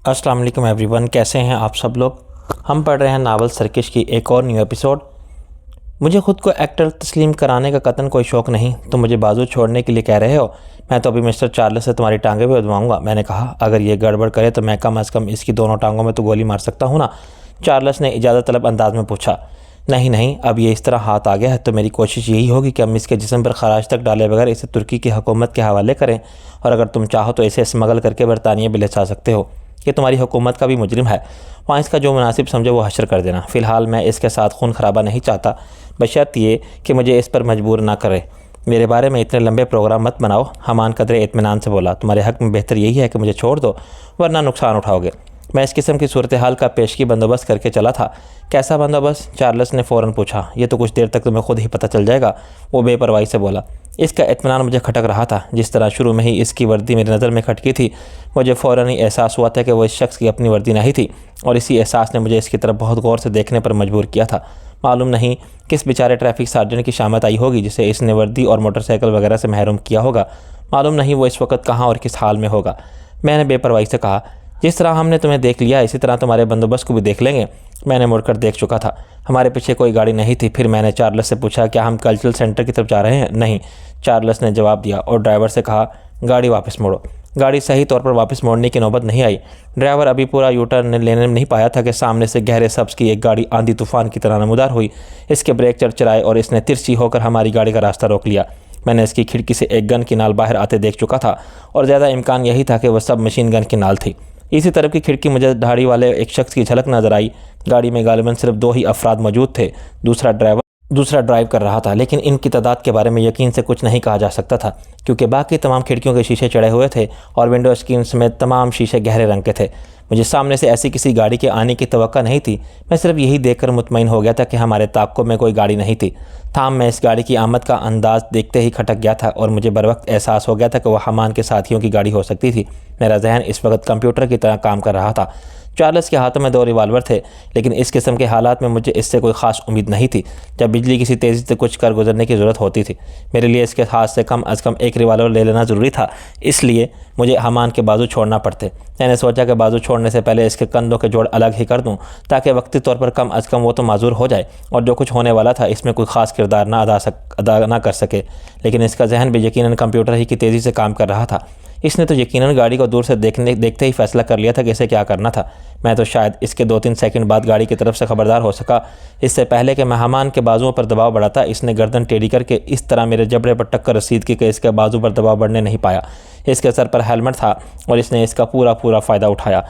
अस्सलाम वालेकुम एवरीवन, कैसे हैं आप सब लोग। हम पढ़ रहे हैं नावल सरकश की एक और न्यू एपिसोड। मुझे ख़ुद को एक्टर तस्लीम कराने का कतन कोई शौक़ नहीं। तुम मुझे बाजू छोड़ने के लिए कह रहे हो। मैं तो अभी मिस्टर चार्ल्स से तुम्हारी टांगें भी उधवाऊँगा। मैंने कहा, अगर ये गड़बड़ करे तो मैं कम अज़ कम इसकी दोनों टांगों में तो गोली मार सकता हूँ ना। चार्ल्स ने इजाज़त तलब अंदाज में पूछा। नहीं नहीं, अब ये इस तरह हाथ आ गया है तो मेरी कोशिश यही होगी कि हम इसके जिस्म पर खराज तक डाले बगैर इसे तुर्की की हुकूमत के हवाले करें, और अगर तुम चाहो तो इसे स्मगल करके बरतानिया भी ले जा सकते हो। ये तुम्हारी हुकूमत का भी मुजरिम है, वहाँ इसका जो मुनासिब समझे वो हशर कर देना। फ़िलहाल मैं इसके साथ खून खराबा नहीं चाहता, बशर्त ये कि मुझे इस पर मजबूर ना करे। मेरे बारे में इतने लंबे प्रोग्राम मत बनाओ। हमान कदरे इत्मीनान से बोला। तुम्हारे हक़ में बेहतर यही है कि मुझे छोड़ दो, वरना नुकसान उठाओगे। मैं इस किस्म की सूरत हाल का पेशगी बंदोबस्त करके चला था। कैसा बंदोबस्त? चार्ल्स ने फ़ौरन पूछा। ये तो कुछ देर तक तुम्हें खुद ही पता चल जाएगा, वो बेपरवाही से बोला। इसका इत्मीनान मुझे खटक रहा था। जिस तरह शुरू में ही इसकी वर्दी मेरी नज़र में खटकी थी, मुझे फ़ौरन ही एहसास हुआ था कि वो इस शख्स की अपनी वर्दी नहीं थी, और इसी एहसास ने मुझे इसकी तरफ बहुत गौर से देखने पर मजबूर किया था। मालूम नहीं किस बेचारे ट्रैफिक सार्जेंट की शामत आई होगी जिसे इसने वर्दी और मोटरसाइकिल वगैरह से महरूम किया होगा। मालूम नहीं वो इस वक्त कहाँ और किस हाल में होगा। मैंने बेपरवाही से कहा, जिस तरह हमने तुम्हें देख लिया इसी तरह तुम्हारे बंदोबस्त को भी देख लेंगे। मैंने मुड़कर देख चुका था। हमारे पीछे कोई गाड़ी नहीं थी। फिर मैंने चार्ल्स से पूछा, क्या हम कल्चरल सेंटर की तरफ जा रहे हैं? नहीं, चार्ल्स ने जवाब दिया, और ड्राइवर से कहा, गाड़ी वापस मोड़ो। गाड़ी सही तौर पर वापस मोड़ने की नौबत नहीं आई। ड्राइवर अभी पूरा यू टर्न लेने में नहीं पाया था कि सामने से गहरे सब्ज़ की एक गाड़ी आंधी तूफान की तरह नमूदार हुई। इसके ब्रेक चरचराए और इसने तिरछी होकर हमारी गाड़ी का रास्ता रोक लिया। मैंने इसकी खिड़की से एक गन की नाल बाहर आते देख चुका था, और ज़्यादा इम्कान यही था कि वह सब मशीन गन की नाल थी। इसी तरफ की खिड़की मुझे दाढ़ी वाले एक शख्स की झलक नजर आई। गाड़ी में गालिबन सिर्फ 2 ही अफराद मौजूद थे। दूसरा ड्राइव कर रहा था, लेकिन इनकी तादाद के बारे में यकीन से कुछ नहीं कहा जा सकता था, क्योंकि बाकी तमाम खिड़कियों के शीशे चढ़े हुए थे और विंडो स्क्रीन समेत तमाम शीशे गहरे रंग के थे। मुझे सामने से ऐसी किसी गाड़ी के आने की तवक्का नहीं थी। मैं सिर्फ यही देखकर मुतमईन हो गया था कि हमारे ताक़ुब में कोई गाड़ी नहीं थी। थाम मैं इस गाड़ी की आमद का अंदाज़ देखते ही खटक गया था, और मुझे बर वक्त एहसास हो गया था कि वह हमान के साथियों की गाड़ी हो सकती थी। मेरा जहन इस वक्त कंप्यूटर की तरह काम कर रहा था। चार्ल्स के हाथों में 2 रिवाल्वर थे, लेकिन इस किस्म के हालात में मुझे इससे कोई ख़ास उम्मीद नहीं थी। जब बिजली किसी तेज़ी से कुछ कर गुजरने की ज़रूरत होती थी, मेरे लिए इसके हाथ से कम अज़ कम एक रिवाल्वर ले लेना ज़रूरी था। इसलिए मुझे हमान के बाजू छोड़ना पड़ते। मैंने सोचा कि बाजू छोड़ने से पहले इसके कंधों के जोड़ अलग ही कर दूं, ताकि वक्ती तौर पर कम अज़ कम वो तो माजूर हो जाए, और जो कुछ होने वाला था इसमें कोई ख़ास किरदार अदा ना कर सके। लेकिन इसका जहन भी यकीनन कंप्यूटर ही की तेज़ी से काम कर रहा था। इसने तो यकीनन गाड़ी को दूर से देखते ही फैसला कर लिया था कि इसे क्या करना था। मैं तो शायद इसके 2-3 सेकंड बाद गाड़ी की तरफ से खबरदार हो सका। इससे पहले कि मैं हमान के बाजुओं पर दबाव बढ़ाता, इसने गर्दन टेढ़ी करके इस तरह मेरे जबड़े पर टक्कर रसीद की कि इसके बाजू पर दबाव बढ़ने नहीं पाया। इसके सर पर हेलमेट था और इसने इसका पूरा फ़ायदा उठाया।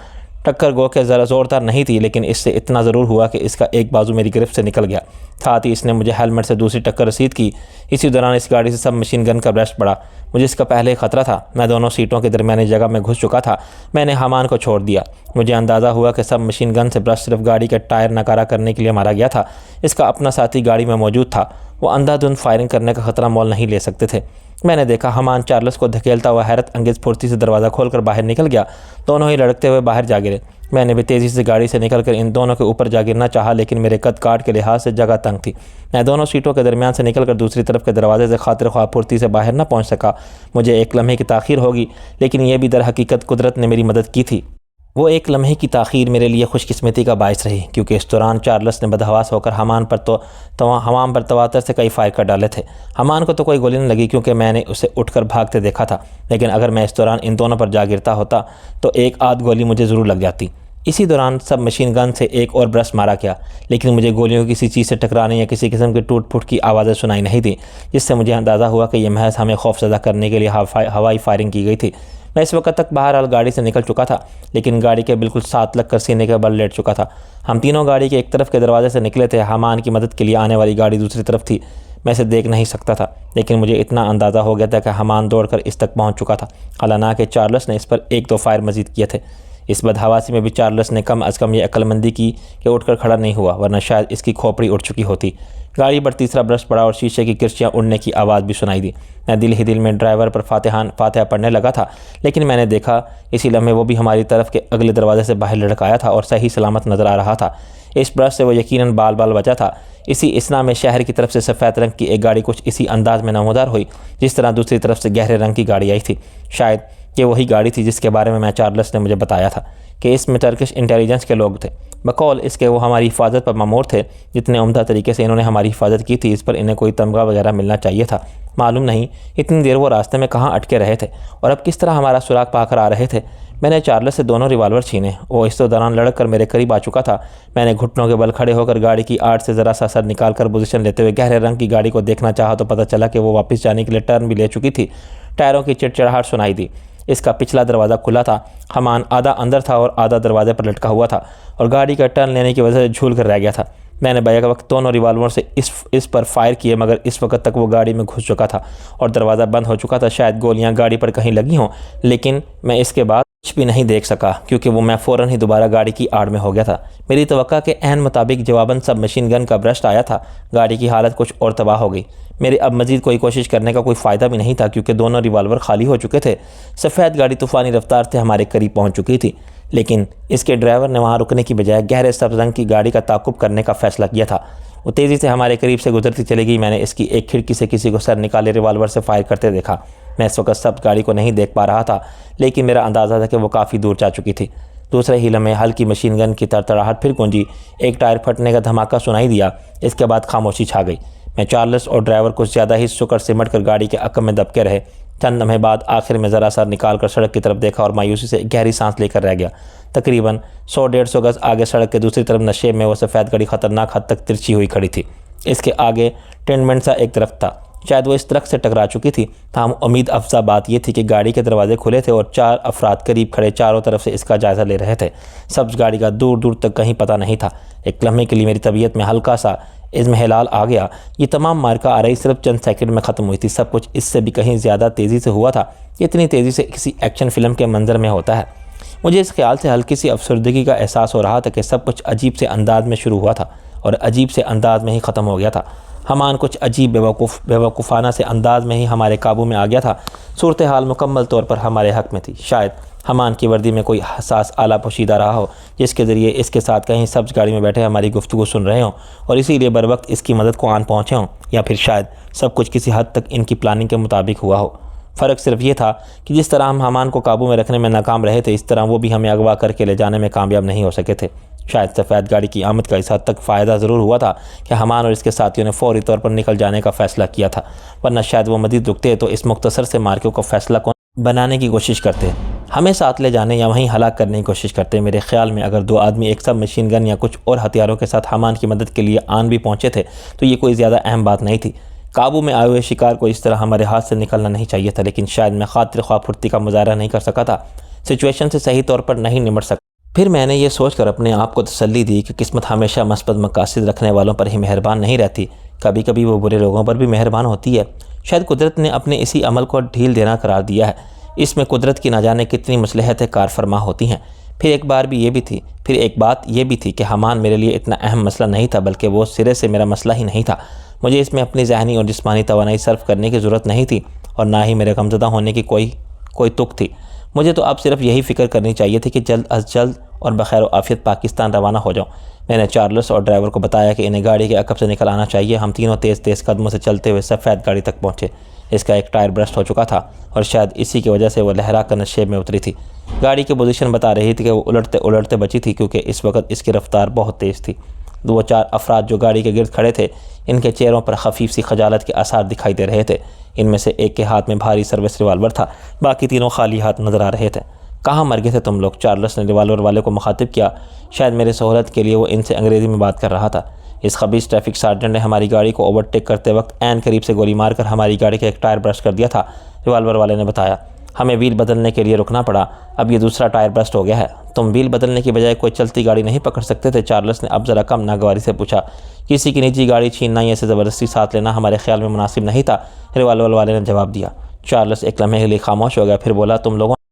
टक्कर गो के ज़रा ज़ोरदार नहीं थी, लेकिन इससे इतना ज़रूर हुआ कि इसका एक बाजू मेरी गिरफ्त से निकल गया। साथ ही इसने मुझे हेलमेट से दूसरी टक्कर रसीद की। इसी दौरान इस गाड़ी से सब मशीन गन का ब्रस्ट पड़ा। मुझे इसका पहले ही ख़तरा था। मैं दोनों सीटों के दरमियानी जगह में घुस चुका था। मैंने हमान को छोड़ दिया। मुझे अंदाज़ा हुआ कि सब मशीन गन से ब्रस्ट सिर्फ गाड़ी के टायर नकारा करने के लिए मारा गया था। इसका अपना साथी गाड़ी में मौजूद था। वो अंधाधुंध फायरिंग करने का ख़तरा मोल नहीं ले सकते थे। मैंने देखा हमान चार्ल्स को धकेलता हुआ हैरत अंगेज़ फुर्ती से दरवाज़ा खोलकर बाहर निकल गया। दोनों ही लड़कते हुए बाहर जा गिरे। मैंने भी तेज़ी से गाड़ी से निकलकर इन दोनों के ऊपर जा गिरना चाहा, लेकिन मेरे कद काट के लिहाज से जगह तंग थी। मैं दोनों सीटों के दरमियान से निकलकर दूसरी तरफ के दरवाजे से खातिर ख्वाह फुर्ती से बाहर न पहुंच सका। मुझे एक लम्हे की ताख़ीर होगी, लेकिन यह भी दर हकीकत कुदरत ने मेरी मदद की थी। वो एक लम्हे की ताख़ीर मेरे लिए खुशकिस्मती का बायस रही, क्योंकि इस दौरान चार्ल्स ने बदहवास होकर हमान पर तवातर से कई फायर कर डाले थे। हमान को तो कोई गोली नहीं लगी, क्योंकि मैंने उसे उठकर भागते देखा था, लेकिन अगर मैं इस दौरान इन दोनों पर जा गिरता होता तो एक आध गोली मुझे ज़रूर लग जाती। इसी दौरान सब मशीन गन से एक और ब्रस्ट मारा गया, लेकिन मुझे गोलियों की किसी चीज़ से टकराने या किसी किस्म की टूट फूट की आवाज़ें सुनाई नहीं दी, जिससे मुझे अंदाज़ा हुआ कि यह महज हमें खौफजदा करने के लिए हवाई फायरिंग की गई थी। मैं इस वक्त तक बहरहाल गाड़ी से निकल चुका था, लेकिन गाड़ी के बिल्कुल साथ लगकर सीने के बल लेट चुका था। हम तीनों गाड़ी के एक तरफ के दरवाजे से निकले थे। हमान की मदद के लिए आने वाली गाड़ी दूसरी तरफ थी। मैं इसे देख नहीं सकता था, लेकिन मुझे इतना अंदाज़ा हो गया था कि हमान दौड़कर इस तक पहुंच चुका था। हालांकि चार्ल्स ने इस पर 1-2 फायर मजीद किए थे। इस बदहवासी में भी चार्ल्स ने कम अज़ कम ये अक्लमंदी की कि उठकर खड़ा नहीं हुआ, वरना शायद इसकी खोपड़ी उठ चुकी होती। गाड़ी पर तीसरा ब्रश पड़ा और शीशे की किरचियाँ उड़ने की आवाज़ भी सुनाई दी। मैं दिल ही दिल में ड्राइवर पर फातिहा पढ़ने लगा था, लेकिन मैंने देखा इसी लम्हे वो भी हमारी तरफ के अगले दरवाजे से बाहर लड़काया था और सही सलामत नज़र आ रहा था। इस ब्रश से वो यकीनन बाल बचा था। इसी इसना में शहर की तरफ से सफ़ेद रंग की एक गाड़ी कुछ इसी अंदाज में नमूदार हुई, जिस तरह दूसरी तरफ से गहरे रंग की गाड़ी आई थी। शायद ये वही गाड़ी थी जिसके बारे में चार्ल्स ने मुझे बताया था कि इसमें टर्किश इंटेलिजेंस के लोग थे। बकौल इसके वो हमारी हिफाजत पर मामूर थे। जितने उम्दा तरीके से इन्होंने हमारी हिफाजत की थी, इस पर इन्हें कोई तमगा वगैरह मिलना चाहिए था। मालूम नहीं इतनी देर वो रास्ते में कहाँ अटके रहे थे और अब किस तरह हमारा सुराग पाकर आ रहे थे। मैंने चार्ल्स से दोनों रिवाल्वर छीने। वो इस दौरान लड़क कर मेरे करीब आ चुका था। मैंने घुटनों के बल खड़े होकर गाड़ी की आड़ से ज़रा सा सर निकाल कर पोजीशन लेते हुए गहरे रंग की गाड़ी को देखना चाहा तो पता चला कि वो वापस जाने के लिए टर्न भी ले चुकी थी। टायरों की चिड़चिड़ाहट सुनाई दी। इसका पिछला दरवाज़ा खुला था। हमान आधा अंदर था और आधा दरवाजे पर लटका हुआ था और गाड़ी का टर्न लेने की वजह से झूल कर रह गया था। मैंने बैक वक्त दोनों रिवाल्वर से इस पर फायर किए, मगर इस वक्त तक वो गाड़ी में घुस चुका था और दरवाज़ा बंद हो चुका था। शायद गोलियां गाड़ी पर कहीं लगी हों, लेकिन मैं इसके बाद कुछ भी नहीं देख सका क्योंकि वो मैं फ़ौरन ही दोबारा गाड़ी की आड़ में हो गया था। मेरी तवक्का के एन मुताबिक जवाबन सब मशीन गन का ब्रस्ट आया था। गाड़ी की हालत कुछ और तबाह हो गई। मेरे अब मज़ीद कोई कोशिश करने का कोई फ़ायदा भी नहीं था क्योंकि दोनों रिवाल्वर खाली हो चुके थे। सफ़ेद गाड़ी तूफ़ानी रफ्तार से हमारे करीब पहुंच चुकी थी, लेकिन इसके ड्राइवर ने वहां रुकने की बजाय गहरे सब्ज़ रंग की गाड़ी का ताक़ुब करने का फ़ैसला किया था। वो तेज़ी से हमारे करीब से गुजरती चली गई। मैंने इसकी एक खिड़की से किसी को सर निकाले रिवाल्वर से फायर करते देखा। मैं इस वक्त सब गाड़ी को नहीं देख पा रहा था, लेकिन मेरा अंदाज़ा था कि वो काफ़ी दूर जा चुकी थी। दूसरे ही लम्हे हल्की मशीन गन की तड़तड़ाहट फिर गूंजी। एक टायर फटने का धमाका सुनाई दिया। इसके बाद खामोशी छा गई। मैं चार्ल्स और ड्राइवर कुछ ज़्यादा ही सुकर सिमट कर गाड़ी के अकब में दबके रहे। चंद लम्हे बाद आखिर में ज़रा सा निकाल कर सड़क की तरफ देखा और मायूसी से गहरी सांस लेकर रह गया। तकरीबन 100-150 गज़ आगे सड़क के दूसरी तरफ नशे में वो सफ़ेद गाड़ी ख़तरनाक हद तक तिरछी हुई खड़ी थी। इसके आगे टेनमेंट सा एक दरख्त था। शायद वो इस दरख्त से टकरा चुकी थी। ताहम उम्मीद अफजा बात यह थी कि गाड़ी के दरवाजे खुले थे और 4 अफराद करीब खड़े चारों तरफ से इसका जायज़ा ले रहे थे। सब्ज़ गाड़ी का दूर दूर तक कहीं पता नहीं था। एक लम्हे के लिए मेरी तबीयत में हल्का सा इज़्मिहलाल आ गया। ये तमाम मार्का आरई सिर्फ चंद सेकंड में ख़त्म हुई थी। सब कुछ इससे भी कहीं ज़्यादा तेज़ी से हुआ था। इतनी तेज़ी से किसी एक्शन फ़िल्म के मंजर में होता है। मुझे इस ख्याल से हल्की सी अफसरदगी का एहसास हो रहा था कि सब कुछ अजीब से अंदाज में शुरू हुआ था और अजीब से अंदाज में ही ख़त्म हो गया था। हमान कुछ अजीब बेवकूफ़ाना से अंदाज में ही हमारे काबू में आ गया था। सूरत हाल मुकम्मल तौर पर हमारे हक़ में थी। शायद हमान की वर्दी में कोई हसास आला पोशीदा रहा हो जिसके ज़रिए इसके साथ कहीं सब्ज़ गाड़ी में बैठे हमारी गुफ्तगू सुन रहे हों और इसीलिए बर वक्त इसकी मदद को आन पहुँचे हों, या फिर शायद सब कुछ किसी हद तक इनकी प्लानिंग के मुताबिक हुआ हो। फ़र्क सिर्फ ये था कि जिस तरह हम हमान को काबू में रखने में नाकाम रहे थे, इस तरह वो भी हमें अगवा करके ले जाने में कामयाब नहीं हो सके थे। शायद सफ़ेद गाड़ी की आमद का इस हद तक फ़ायदा ज़रूर हुआ था कि हमान और इसके साथियों ने फ़ौरी तौर पर निकल जाने का फ़ैसला किया था, वरना शायद वो मज़ीद रुकते तो इस मुख्तसर से मार्के को फ़ैसला कौन बनाने की कोशिश करते, हमें साथ ले जाने या वहीं हलाक करने की कोशिश करते। मेरे ख्याल में अगर 2 आदमी एक सब मशीन गन या कुछ और हथियारों के साथ हमान की मदद के लिए आन भी पहुँचे थे तो ये कोई ज़्यादा अहम बात नहीं थी। काबू में आए हुए शिकार को इस तरह हमारे हाथ से निकलना नहीं चाहिए था, लेकिन शायद मैं खातिर ख्वाह फुर्ती का मुजाहरा नहीं कर सका था। सिचुएशन से सही तौर पर नहीं निमट सका। फिर मैंने ये सोचकर अपने आप को तसल्ली दी कि किस्मत हमेशा मस्बत मकासद रखने वालों पर ही मेहरबान नहीं रहती, कभी कभी वो बुरे लोगों पर भी मेहरबान होती है। शायद कुदरत ने अपने इसी अमल को ढील देना करार दिया है। इसमें कुदरत की ना जाने कितनी मसलहतें कारफरमा होती हैं। फिर एक बात ये भी थी कि हमान मेरे लिए इतना अहम मसला नहीं था, बल्कि वो सिरे से मेरा मसला ही नहीं था। मुझे इसमें अपनी ज़हनी और जिस्मानी तवानाई सर्फ करने की ज़रूरत नहीं थी और ना ही मेरे गमज़दा होने की कोई तुक थी। मुझे तो अब सिर्फ यही फ़िक्र करनी चाहिए थी कि जल्द अज जल्द और बखैर आफियत पाकिस्तान रवाना हो जाऊँ। मैंने चार्ल्स और ड्राइवर को बताया कि इन्हें गाड़ी के अकब से निकल आना चाहिए। हम तीनों तेज़ कदमों से चलते हुए सफ़ेद गाड़ी तक पहुँचे। इसका एक टायर ब्रस्ट हो चुका था और शायद इसी की वजह से वह लहरा कर नशे में उतरी थी। गाड़ी की पोजीशन बता रही थी कि वो उलटते उलटते बची थी क्योंकि इस वक्त इसकी रफ्तार बहुत तेज़ थी। 2-4 अफराद जो गाड़ी के गिर्द खड़े थे, इनके चेहरों पर खफीफ सी खजालत के आसार दिखाई दे रहे थे। इनमें से एक के हाथ में भारी सर्विस रिवाल्वर था, बाकी तीनों खाली हाथ नजर आ रहे थे। कहाँ मर गए थे तुम लोग? चार्ल्स ने रिवाल्वर वाले को मुखातिब किया। शायद मेरे सहूलत के लिए वो इनसे अंग्रेज़ी में बात कर रहा था। इस खबीस ट्रैफिक सार्जेंट ने हमारी गाड़ी को ओवरटेक करते वक्त ऐन करीब से गोली मारकर हमारी गाड़ी का एक टायर ब्रस्ट कर दिया था, रिवाल्वर वाले ने बताया। हमें व्हील बदलने के लिए रुकना पड़ा। अब ये दूसरा टायर ब्रस्ट हो गया है। तुम व्हील बदलने की बजाय कोई चलती गाड़ी नहीं पकड़ सकते थे? चार्ल्स ने अब ज़रा कम नागवारी से पूछा। किसी की निजी गाड़ी छीनना या इसे ज़बरदस्ती साथ लेना हमारे ख्याल में मुनासिब नहीं था, रिवाल्वर वाले ने जवाब दिया। चार्ल्स एक लम्हे के लिए खामोश हो गया, फिर बोला,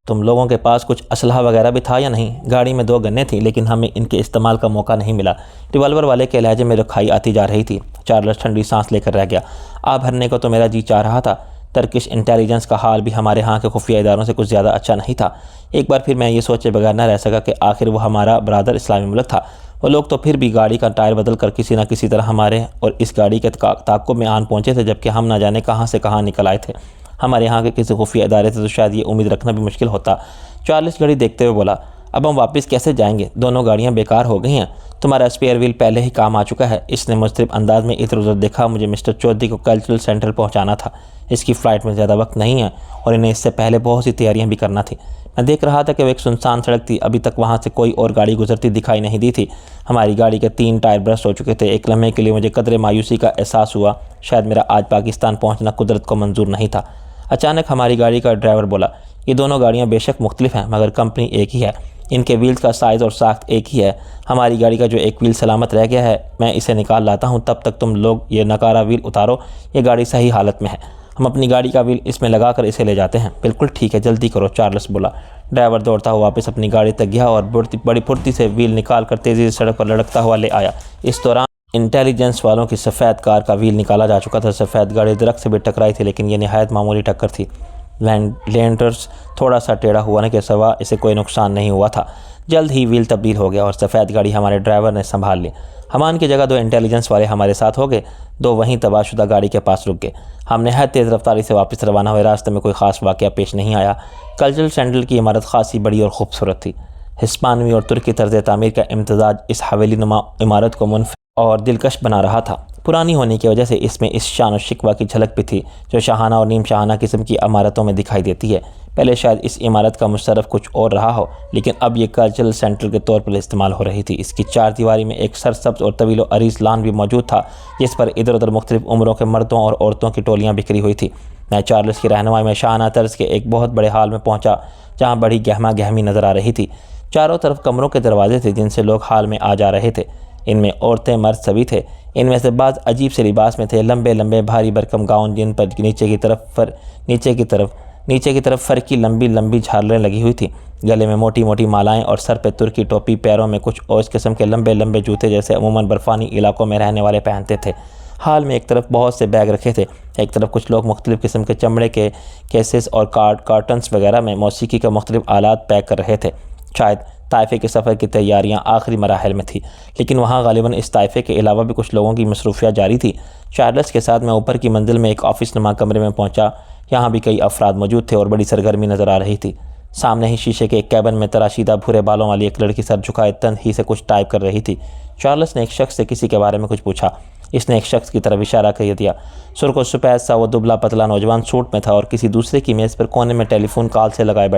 तुम लोगों के पास कुछ असलहा वगैरह भी था या नहीं? गाड़ी में 2 गन्ने थी, लेकिन हमें इनके इस्तेमाल का मौका नहीं मिला। रिवाल्वर वाले के लहजे में रुखाई आती जा रही थी। चार्ल्स ठंडी सांस लेकर रह गया। आग भरने को तो मेरा जी चाह रहा था। टर्किश इंटेलिजेंस का हाल भी हमारे यहाँ के खुफिया इदारों से कुछ ज़्यादा अच्छा नहीं था। एक बार फिर मैं ये सोचे बगैर न रह सका कि आखिर वो हमारा बरादर इस्लामी मुल्क था। वो लोग तो फिर भी गाड़ी का टायर बदल कर किसी न किसी तरह हमारे और इस गाड़ी के ताक़ुब में आन पहुँचे थे, जबकि हम ना जाने कहाँ से कहाँ निकल आए थे। हमारे यहाँ के किसी खुफिया इदारे से तो शायद ये उम्मीद रखना भी मुश्किल होता। चार्ल्स घड़ी देखते हुए बोला, अब हम वापस कैसे जाएंगे? दोनों गाड़ियाँ बेकार हो गई हैं। तुम्हारा स्पेयर व्हील पहले ही काम आ चुका है। इसने मुस्तरिब अंदाज में इधर उधर देखा। मुझे मिस्टर चौधरी को कल्चरल सेंटर पहुँचाना था। इसकी फ़्लाइट में ज़्यादा वक्त नहीं है और इन्हें इससे पहले बहुत सी तैयारियाँ भी करना थी। मैं देख रहा था कि वो एक सुनसान सड़क थी। अभी तक वहाँ से कोई और गाड़ी गुजरती दिखाई नहीं दी थी। हमारी गाड़ी के 3 टायर ब्रस्ट हो चुके थे। एक लम्हे के लिए मुझे कदरे मायूसी का एहसास हुआ। शायद मेरा आज पाकिस्तान पहुँचना कुदरत को मंजूर नहीं था। अचानक हमारी गाड़ी का ड्राइवर बोला, ये दोनों गाड़ियाँ बेशक मुख्तलिफ हैं मगर कंपनी एक ही है। इनके व्हील्स का साइज़ और साख्त एक ही है। हमारी गाड़ी का जो एक व्हील सलामत रह गया है, मैं इसे निकाल लाता हूँ। तब तक तुम लोग ये नकारा व्हील उतारो। ये गाड़ी सही हालत में है। हम अपनी गाड़ी का व्हील इसमें लगाकर इसे ले जाते हैं। बिल्कुल ठीक है, जल्दी करो, चार्ल्स बोला। ड्राइवर दौड़ता हुआ वापस अपनी गाड़ी तक गया और बड़ी फुर्ती से व्हील निकाल कर तेज़ी से सड़क पर लड़कता हुआ ले आया। इस दौरान इंटेलिजेंस वालों की सफ़ेद कार का व्हील निकाला जा चुका था। सफ़ेद गाड़ी दरख्त से भी टकराई थी, लेकिन यह नहायत मामूली टक्कर थी। लैंडर्स थोड़ा सा टेढ़ा हुआ के सिवा इसे कोई नुकसान नहीं हुआ था। जल्द ही व्हील तब्दील हो गया और सफ़ेद गाड़ी हमारे ड्राइवर ने संभाल ली। हमान की जगह 2 इंटेलिजेंस वाले हमारे साथ हो गए। 2 वहीं तबाहशुदा गाड़ी के पास रुक गए। हम नहायत तेज़ रफ्तारी से वापस रवाना हुए। रास्ते में कोई ख़ास वाक़या पेश नहीं आया। कल्चरल सेंटर की इमारत खासी बड़ी और खूबसूरत थी। हिस्पानवी और तुर्की तर्ज़ तामीर का इम्तज़ाज इस हवेली नुमा इमारत को मुनफ़ और दिलकश बना रहा था। पुरानी होने की वजह से इसमें इस शान और शिकवा की झलक भी थी जो शाहाना और नीम शाहाना किस्म की इमारतों में दिखाई देती है। पहले शायद इस इमारत का मुशर्रफ कुछ और रहा हो, लेकिन अब यह कल्चरल सेंटर के तौर पर इस्तेमाल हो रही थी। इसकी 4 दीवारी में एक सरसब्ज़ और तवील अरीज़ लान भी मौजूद था, जिस पर इधर उधर मुख्तलिफ उम्रों के मर्दों और औरतों की टोलियाँ बिखरी हुई थी। मैं चार्ल्स की रहनुमाई में शाहाना तर्ज के एक बहुत बड़े हाल में पहुँचा, जहाँ बड़ी गहमा गहमी नज़र आ रही थी। चारों तरफ कमरों के दरवाजे थे जिनसे लोग हाल में आ जा रहे थे। इनमें औरतें मर्द सभी थे। इनमें से बाज़ अजीब से लिबास में थे, लंबे लंबे भारी भरकम गाउन जिन पर नीचे की तरफ फर की लंबी लंबी झालरें लगी हुई थी। गले में मोटी मोटी मालाएं और सर पे तुर्की टोपी। पैरों में कुछ और इस किस्म के लंबे लंबे जूते जैसे अमूमन बर्फ़ानी इलाकों में रहने वाले पहनते थे। हाल में एक तरफ बहुत से बैग रखे थे, एक तरफ कुछ लोग मुख्तलिफ़ किस्म के चमड़े के केसेस और कार्टन्स वगैरह में मौसीकी के मुख्तलिफ आलात पैक कर रहे थे। शायद ताइफे के सफ़र की तैयारियां आखिरी मराहल में थी, लेकिन वहाँ गालिबन इस ताइफे के अलावा भी कुछ लोगों की मसरूफियात जारी थी। चार्ल्स के साथ मैं ऊपर की मंजिल में एक ऑफिस नुमा कमरे में पहुँचा। यहाँ भी कई अफराद मौजूद थे और बड़ी सरगर्मी नज़र आ रही थी। सामने ही शीशे के एक कैबिन में तराशीदा भूरे बालों वाली एक लड़की सर झुकाए तंद ही से कुछ टाइप कर रही थी। चार्ल्स ने एक शख्स से किसी के बारे में कुछ पूछा। इसने एक शख्स की तरफ इशारा कर दिया। सुर्ख और सफ़ेद सा वो दुबला पतला नौजवान सूट में था और किसी दूसरे की मेज़ पर कोने में टेलीफोन कान से लगाए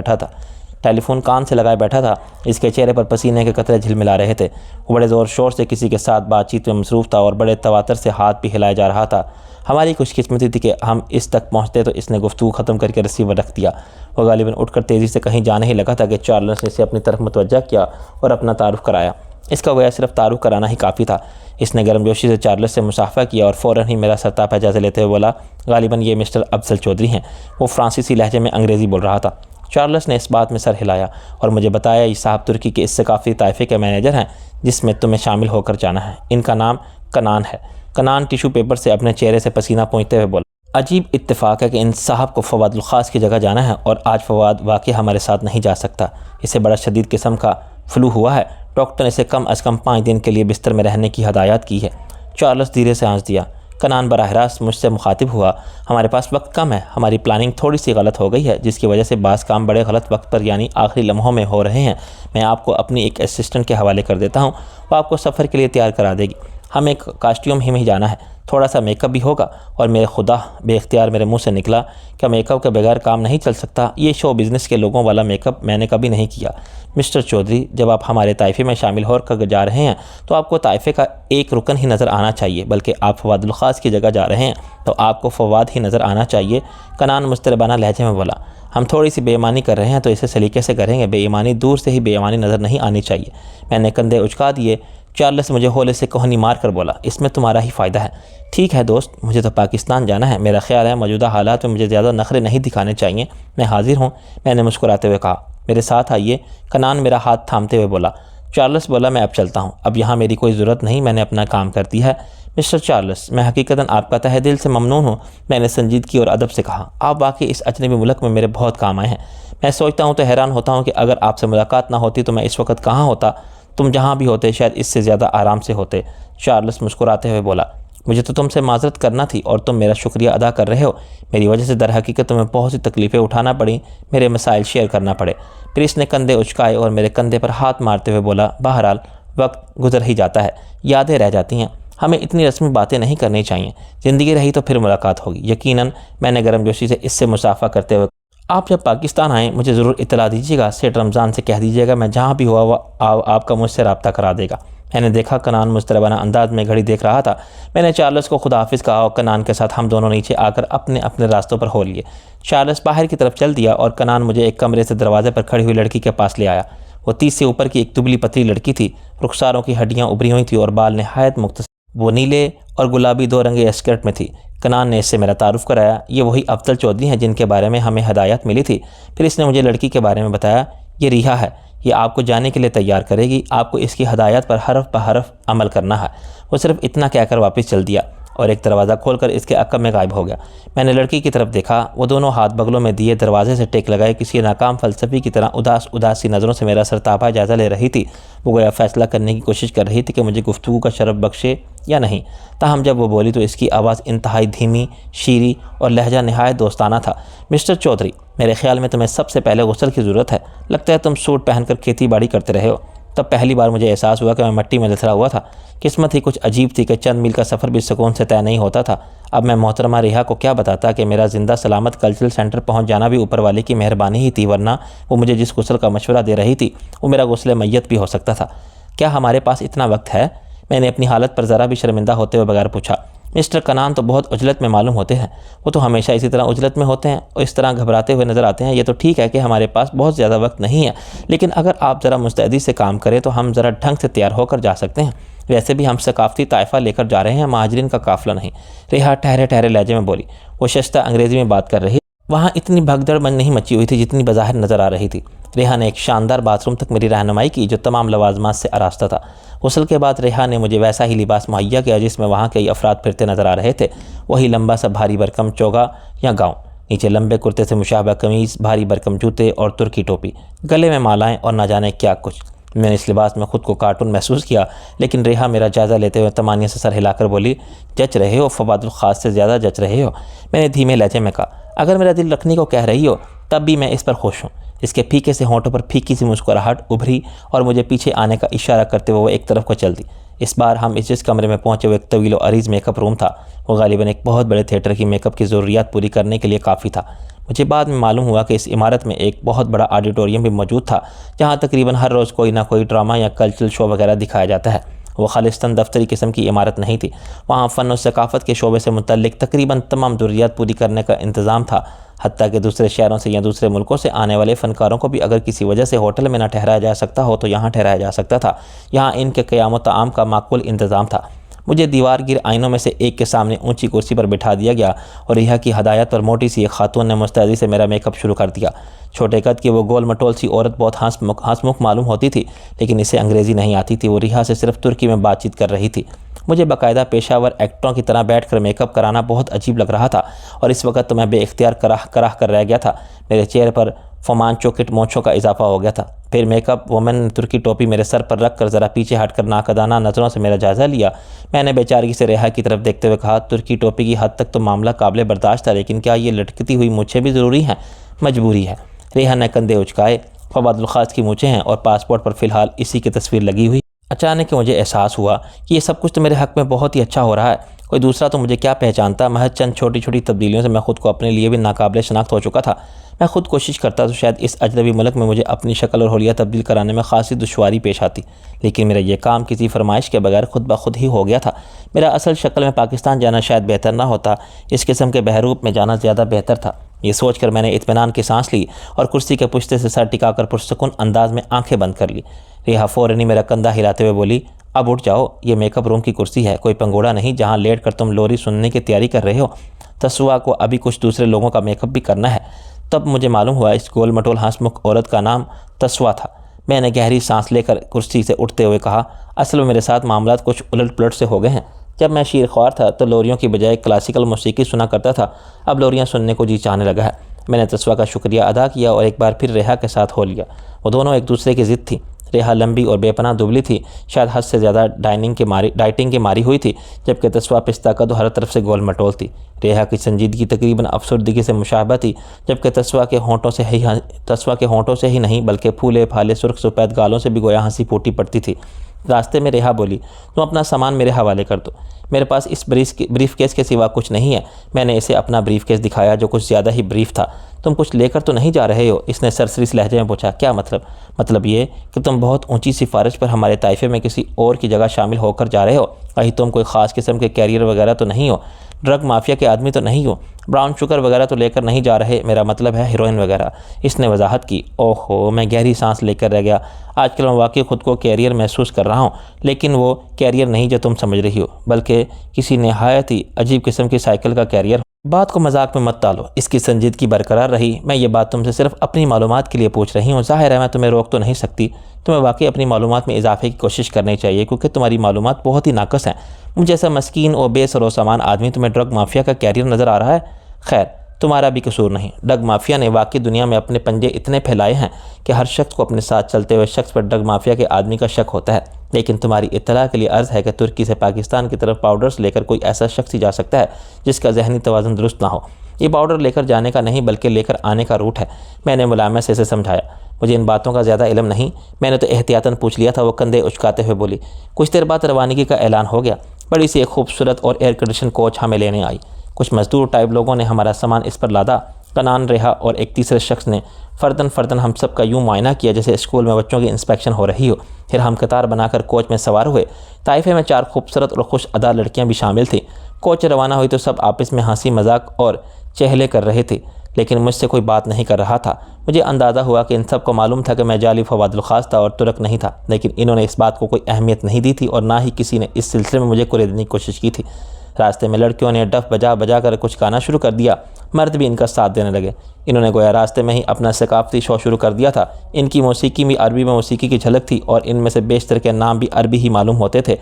बैठा था। इसके चेहरे पर पसीने के कतरे झिलमिला रहे थे। वो बड़े ज़ोर शोर से किसी के साथ बातचीत में मसरूफ़ था और बड़े तवातर से हाथ भी हिलाया जा रहा था। हमारी खुशकिस्मती थी कि हम इस तक पहुँचते तो इसने गुफ्तगू ख़त्म करके रिसीवर रख दिया। वो गालिबन उठकर तेज़ी से कहीं जाने ही लगा था कि चार्ल्स ने इसे अपनी तरफ मुतवज्जा किया और अपना तारुफ़ कराया। इसका गोया सिर्फ तारुफ़ कराना ही काफ़ी था। इसने गर्मजोशी से चार्ल्स से मुसाफा किया और फ़ौरन ही मेरा सरताप इजाज़त लेते हुए बोला, गालिबन ये मिस्टर अफजल चौधरी हैं। वो फ्रांसीसी लहजे में अंग्रेज़ी बोल रहा था। चार्ल्स ने इस बात में सर हिलाया और मुझे बताया, ये साहब तुर्की के इस सकाफ़ती ताइफे के मैनेजर हैं जिसमें तुम्हें शामिल होकर जाना है। इनका नाम कनान है। कनान टिशू पेपर से अपने चेहरे से पसीना पोंछते हुए बोला, अजीब इत्तेफाक है कि इन साहब को फवाद ख़ास की जगह जाना है और आज फवाद वाकई हमारे साथ नहीं जा सकता। इसे बड़ा शदीद किस्म का फ्लू हुआ है। डॉक्टर ने इसे कम अज़ कम 5 दिन के लिए बिस्तर में रहने की हदायत की है। चार्ल्स धीरे से हंस दिया। कनान बराह रास्त मुझसे मुखातिब हुआ, हमारे पास वक्त कम है। हमारी प्लानिंग थोड़ी सी गलत हो गई है, जिसकी वजह से बाज़ काम बड़े गलत वक्त पर यानी आखिरी लम्हों में हो रहे हैं। मैं आपको अपनी एक असिस्टेंट के हवाले कर देता हूँ। वो आपको सफ़र के लिए तैयार करा देगी। हमें एक कास्ट्यूम ही में जाना है, थोड़ा सा मेकअप भी होगा। और मेरे खुदा बेख्तियार मेरे मुंह से निकला कि मेकअप के बगैर काम नहीं चल सकता। ये शो बिज़नेस के लोगों वाला मेकअप मैंने कभी नहीं किया। मिस्टर चौधरी, जब आप हमारे ताइफे में शामिल होकर जा रहे हैं तो आपको ताइफे का एक रुकन ही नज़र आना चाहिए, बल्कि आप फवादुल ख़ास की जगह जा रहे हैं तो आपको फवाद ही नज़र आना चाहिए। कनान मुस्तरबाना लहजे में बोला, हम थोड़ी सी बेईमानी कर रहे हैं तो इसे सलीके से करेंगे। बेईमानी दूर से ही बेईमानी नज़र नहीं आनी चाहिए। मैंने कंधे उचका दिए। चार्ल्स मुझे होले से कोहनी मार कर बोला, इसमें तुम्हारा ही फ़ायदा है। ठीक है दोस्त, मुझे तो पाकिस्तान जाना है। मेरा ख्याल है मौजूदा हालात में मुझे ज़्यादा नखरे नहीं दिखाने चाहिए। मैं हाजिर हूँ, मैंने मुस्कुराते हुए कहा। मेरे साथ आइए, कनान मेरा हाथ थामते हुए बोला। चार्ल्स बोला, मैं अब चलता हूँ, अब यहाँ मेरी कोई ज़रूरत नहीं, मैंने अपना काम कर दिया है। मिस्टर चार्ल्स, मैं हकीकतन आपका तहे दिल से ममनून हूँ, मैंने संजीदगी और अदब से कहा। आप वाकई इस अजनबी मुल्क में मेरे बहुत काम आए हैं। मैं सोचता हूँ तो हैरान होता हूँ कि अगर आपसे मुलाकात ना होती तो मैं इस वक्त कहाँ होता। तुम जहाँ भी होते शायद इससे ज़्यादा आराम से होते। चार्ल्स मुस्कुराते हुए बोला, मुझे तो तुमसे माजरत करना थी और तुम मेरा शुक्रिया अदा कर रहे हो। मेरी वजह से दरहकीकत तुम्हें बहुत सी तकलीफ़ें उठाना पड़ी, मेरे मसाइल शेयर करना पड़े। फिर इसने कंधे उचकाए और मेरे कंधे पर हाथ मारते हुए बोला, बहरहाल वक्त गुजर ही जाता है, यादें रह जाती हैं, हमें इतनी रस्मी बातें नहीं करनी चाहिए। ज़िंदगी रही तो फिर मुलाकात होगी यकीनन। मैंने गर्मजोशी से इससे मुसाफा करते हुए, आप जब पाकिस्तान आएँ मुझे ज़रूर इतला दीजिएगा। सेठ रमज़ान से कह दीजिएगा मैं जहाँ भी हुआ वह आपका मुझसे रब्ता करा देगा। मैंने देखा कनान मुस्तरबाना अंदाज में घड़ी देख रहा था। मैंने चार्ल्स को खुदाफिज कहा और कनान के साथ हम दोनों नीचे आकर अपने अपने रास्तों पर हो लिए। चार्ल्स बाहर की तरफ चल दिया और कनान मुझे एक कमरे से दरवाजे पर खड़ी हुई लड़की के पास ले आया। वो 30 से ऊपर की एक दुबली पतली लड़की थी। रुखसारों की हड्डियाँ उभरी हुई थी और बाल नहायत मुख्तसर। वो नीले और गुलाबी 2 रंगे स्कर्ट में थी। कनान ने इससे मेरा तारुफ कराया। ये वही अफजल चौधरी हैं जिनके बारे में हमें हदायत मिली थी। फिर इसने मुझे लड़की के बारे में बताया। ये रिहा है, ये आपको जाने के लिए तैयार करेगी, आपको इसकी हदायत पर हरफ ब हरफ अमल करना है। वो सिर्फ इतना कहकर वापस चल दिया और एक दरवाज़ा खोलकर इसके अक्ब में गायब हो गया। मैंने लड़की की तरफ देखा। वो दोनों हाथ बगलों में दिए दरवाजे से टेक लगाए किसी नाकाम फ़लसफ़ी की तरह उदास उदास सी नज़रों से मेरा सरताबा जायज़ा ले रही थी। वो गोया फ़ैसला करने की कोशिश कर रही थी कि मुझे गुफ्तगू का शरफ बख्शे या नहीं। ताहम जब वो बोली तो इसकी आवाज़ इंतहाई धीमी, शीरी और लहजा नहायत दोस्ताना था। मिस्टर चौधरी, मेरे ख्याल में तुम्हें सबसे पहले गुस्ल की ज़रूरत है। लगता है तुम सूट पहनकर खेती बाड़ी करते रहे हो। तब पहली बार मुझे एहसास हुआ कि मैं मिट्टी में लथड़ा हुआ था। किस्मत ही कुछ अजीब थी कि चंद मील का सफ़र भी सुकून से तय नहीं होता था। अब मैं मोहतरमा रिहा को क्या बताता कि मेरा जिंदा सलामत कल्चरल सेंटर पहुंच जाना भी ऊपर वाले की मेहरबानी ही थी, वरना वो मुझे जिस गुस्ल का मशवरा दे रही थी वो मेरा गुस्ल मैयत भी हो सकता था। क्या हमारे पास इतना वक्त है? मैंने अपनी हालत पर ज़रा भी शर्मिंदा होते हुए बगैर पूछा। मिस्टर कनान तो बहुत उजलत में मालूम होते हैं। वो तो हमेशा इसी तरह उजलत में होते हैं और इस तरह घबराते हुए नज़र आते हैं। ये तो ठीक है कि हमारे पास बहुत ज़्यादा वक्त नहीं है, लेकिन अगर आप ज़रा मुस्तैदी से काम करें तो हम ज़रा ढंग से तैयार होकर जा सकते हैं। वैसे भी हम सकाफ़ती ताइफ़ा लेकर जा रहे हैं, महाजरीन का काफ़िला नहीं। रिहा ठहरे ठहरे लहजे में बोली। वो शस्ता अंग्रेज़ी में बात कर रही। वहाँ इतनी भगदड़ नहीं मची हुई थी जितनी बज़ाहिर नज़र आ रही थी। रेहा ने एक शानदार बाथरूम तक मेरी रहनुमाई की जो तमाम लवाजमात से आरास्ता था। गुस्ल के बाद रेहा ने मुझे वैसा ही लिबास मुहैया किया जिसमें वहाँ कई अफराद फिरते नज़र आ रहे थे। वही लंबा सा भारी भरकम चोगा या गाउन, नीचे लंबे कुर्ते से मुशाबह कमीज़, भारी भरकम जूते और तुर्की टोपी, गले में मालाएँ और न जाने क्या कुछ। मैंने इस लिबास में ख़ुद को कार्टून महसूस किया, लेकिन रेहा मेरा जायज़ा लेते हुए तमानिया से सर हिलाकर बोली, जच रहे हो, फवादुल ख़ास से ज़्यादा जच रहे हो। मैंने धीमे लहजे में कहा, अगर मेरा दिल रखने को कह रही हो तब भी मैं इस पर खुश हूँ। इसके फीके से होंठों पर फीकी सी मुस्कुराहट उभरी और मुझे पीछे आने का इशारा करते हुए वो एक तरफ को चल दी। इस बार हम जिस कमरे में पहुँचे वो एक तवील अरीज़ मेकअप रूम था। वो गालिबन एक बहुत बड़े थिएटर की मेकअप की ज़रूरियात पूरी करने के लिए काफ़ी था। मुझे बाद में मालूम हुआ कि इस इमारत में एक बहुत बड़ा ऑडिटोरियम भी मौजूद था, जहाँ तकरीबन हर रोज़ कोई ना कोई ड्रामा या कल्चरल शो वगैरह दिखाया जाता है। वो खालिस्तान दफ्तरी किस्म की इमारत नहीं थी। वहाँ फ़न और सकाफ़त के शोबे से मुतल्लिक तकरीबन तमाम ज़रूरियात पूरी करने का इंतज़ाम था। हत्ता कि दूसरे शहरों से या दूसरे मुल्कों से आने वाले फ़नकारों को भी अगर किसी वजह से होटल में ना ठहराया जा सकता हो तो यहाँ ठहराया जा सकता था। यहाँ इनके क़याम ताम का माकूल इंतज़ाम था। मुझे दीवार गिर आइनों में से एक के सामने ऊंची कुर्सी पर बिठा दिया गया और रिहा की हदायत पर मोटी सी एक खातून ने मुस्तैदी से मेरा मेकअप शुरू कर दिया। छोटे कद की वो गोल मटोल सी औरत बहुत हंसमुख मालूम होती थी, लेकिन इसे अंग्रेज़ी नहीं आती थी। वो रिहा से सिर्फ तुर्की में बातचीत कर रही थी। मुझे बाकायदा पेशावर एक्टरों की तरह बैठकर मेकअप कराना बहुत अजीब लग रहा था और इस वक्त तो मैं बेइख्तियार कराह कर रह गया था। मेरे चेहरे पर फमान चौकिट मोछों का इजाफा हो गया था। फिर मेकअप वुमन ने तुर्की टोपी मेरे सर पर रख कर ज़रा पीछे हटकर नाकदाना नज़रों से मेरा जायज़ा लिया। मैंने बेचारगी से रेहा की तरफ देखते हुए कहा, तुर्की टोपी की हद तक तो मामला काबिल बर्दाश्त था, लेकिन क्या ये लटकती हुई मूछें भी ज़रूरी हैं? मजबूरी है। रेहा ने कंधे उचकाए। फवादुल ख़ास की मूछें हैं और पासपोर्ट पर फ़िलहाल इसी की तस्वीर लगी हुई। अचानक मुझे एहसास हुआ कि ये सब कुछ तो मेरे हक़ में बहुत ही अच्छा हो रहा है। कोई दूसरा तो मुझे क्या पहचानता। महज चंद छोटी छोटी तब्दीलियों से मैं ख़ुद को अपने लिए भी नाकाबिल शनाख्त हो चुका था। मैं ख़ुद कोशिश करता तो शायद इस अजनबी मुल्क में मुझे अपनी शक्ल और हुलिया तब्दील कराने में ख़ासी दुश्वारी पेश आती, लेकिन मेरा यह काम किसी फरमाइश के बगैर खुद ब खुद ही हो गया था। मेरा असल शक्ल में पाकिस्तान जाना शायद बेहतर ना होता, इस किस्म के बहरूप में जाना ज़्यादा बेहतर था। ये सोचकर मैंने इत्मीनान की सांस ली और कुर्सी के पुश्ते से सर टिकाकर पुरसुकून अंदाज में आंखें बंद कर ली। रेहा फ़ौरन मेरा कंधा हिलाते हुए बोली, अब उठ जाओ, ये मेकअप रूम की कुर्सी है, कोई पंगोड़ा नहीं जहाँ लेट कर तुम लोरी सुनने की तैयारी कर रहे हो। तस्वा को अभी कुछ दूसरे लोगों का मेकअप भी करना है। तब मुझे मालूम हुआ इस गोल मटोल हंसमुख औरत का नाम तस्वा था। मैंने गहरी सांस लेकर कुर्सी से उठते हुए कहा, असल में मेरे साथ मामला कुछ उलट पुलट से हो गए हैं। जब मैं शीर ख्वार था तो लोरियों की बजाय क्लासिकल मौसीकी सुना करता था, अब लोरियाँ सुनने को जी चाहने लगा है। मैंने तस्वा का शुक्रिया अदा किया और एक बार फिर रेहा के साथ हो लिया। वो दोनों एक दूसरे की ज़िद थी। रेहा लंबी और बेपनाह दुबली थी, शायद हद से ज़्यादा डाइटिंग की मारी हुई थी, जबकि तस्वा पिस्ता कद हर तरफ से गोल मटोल थी। रेहा की संजीदगी तकरीबन अफसरदगी से मुशाबह थी, जबकि तस्वा के होंठों से ही नहीं बल्कि फूले फाले सुर्ख सफ़ेद गालों से भी गोया हंसी फूटी पड़ती थी। रास्ते में रेहा बोली, तुम अपना सामान मेरे हवाले कर दो, मेरे पास इस ब्रीफ केस के सिवा कुछ नहीं है। मैंने इसे अपना ब्रीफ केस दिखाया जो कुछ ज़्यादा ही ब्रीफ था। तुम कुछ लेकर तो नहीं जा रहे हो? इसने सरसरी लहजे में पूछा। क्या मतलब? मतलब ये कि तुम बहुत ऊंची सिफारिश पर हमारे ताइफे में किसी और की जगह शामिल होकर जा रहे हो। कहीं तुम कोई ख़ास किस्म के कैरियर वगैरह तो नहीं हो? ड्रग माफिया के आदमी तो नहीं हो? ब्राउन शुगर वगैरह तो लेकर नहीं जा रहे? मेरा मतलब है हीरोइन वगैरह, इसने वजाहत की। ओहो, मैं गहरी सांस लेकर रह गया। आजकल मैं वाकई ख़ुद को कैरियर महसूस कर रहा हूँ, लेकिन वो कैरियर नहीं जो तुम समझ रही हो, बल्कि किसी नहायत ही अजीब किस्म की साइकिल का कैरियर। बात को मजाक में मत डालो। इसकी संजीदगी बरकरार रही। मैं ये बात तुमसे सिर्फ अपनी मालूमात के लिए पूछ रही हूँ। ज़ाहिर है मैं तुम्हें रोक तो नहीं सकती। तुम्हें वाकई अपनी मालूमात में इजाफे की कोशिश करनी चाहिए, क्योंकि तुम्हारी मालूमात बहुत ही नाकस हैं। मुझे ऐसा मस्कीन और बेसरो सामान आदमी तुम्हें ड्रग माफिया का कैरियर नज़र आ रहा है? खैर, तुम्हारा भी कसूर नहीं। ड्रग माफिया ने वाकई दुनिया में अपने पंजे इतने फैलाए हैं कि हर शख्स को अपने साथ चलते हुए शख्स पर ड्रग माफिया के आदमी का शक होता है। लेकिन तुम्हारी इत्तला के लिए अर्ज़ है कि तुर्की से पाकिस्तान की तरफ पाउडर्स लेकर कोई ऐसा शख्स ही जा सकता है जिसका जहनी तवाज़ुन दुरुस्त ना हो। ये पाउडर लेकर जाने का नहीं बल्कि लेकर आने का रूट है। मैंने मुलायमत से इसे समझाया। मुझे इन बातों का ज़्यादा इल्म नहीं, मैंने तो एहतियातन पूछ लिया था। वो कंधे उचकाते हुए बोली। कुछ देर बाद रवानगी का ऐलान हो गया। बड़ी सी एक खूबसूरत और एयर कंडीशन कोच हमें लेने आई। कुछ मजदूर टाइप लोगों ने हमारा सामान इस पर लादा। कनान, रेहा और एक तीसरे शख्स ने फ़र्दन हम सब का यूँ मुआयना किया जैसे स्कूल में बच्चों की इंस्पेक्शन हो रही हो। फिर हम कतार बनाकर कोच में सवार हुए। ताइफे में 4 खूबसूरत और खुश अदा लड़कियाँ भी शामिल थीं। कोच रवाना हुई तो सब आपस में हंसी मजाक और चहले कर रहे थे, लेकिन मुझसे कोई बात नहीं कर रहा था। मुझे अंदाज़ा हुआ कि इन सब को मालूम था कि मैं जाली फवादुल ख़ास था और तुरक नहीं था, लेकिन इन्होंने इस बात को कोई अहमियत नहीं दी थी और ना ही किसी ने इस सिलसिले में मुझे कुरेदने की कोशिश की थी। रास्ते में लड़कियों ने डफ बजा कर कुछ गाना शुरू कर दिया। मर्द भी इनका साथ देने लगे। इन्होंने गोया रास्ते में ही अपना सकाफती शो शुरू कर दिया था। इनकी मौसीकी भी अरबी में मौसीकी की झलक थी और इनमें से बेशतर के नाम भी अरबी ही मालूम होते थे।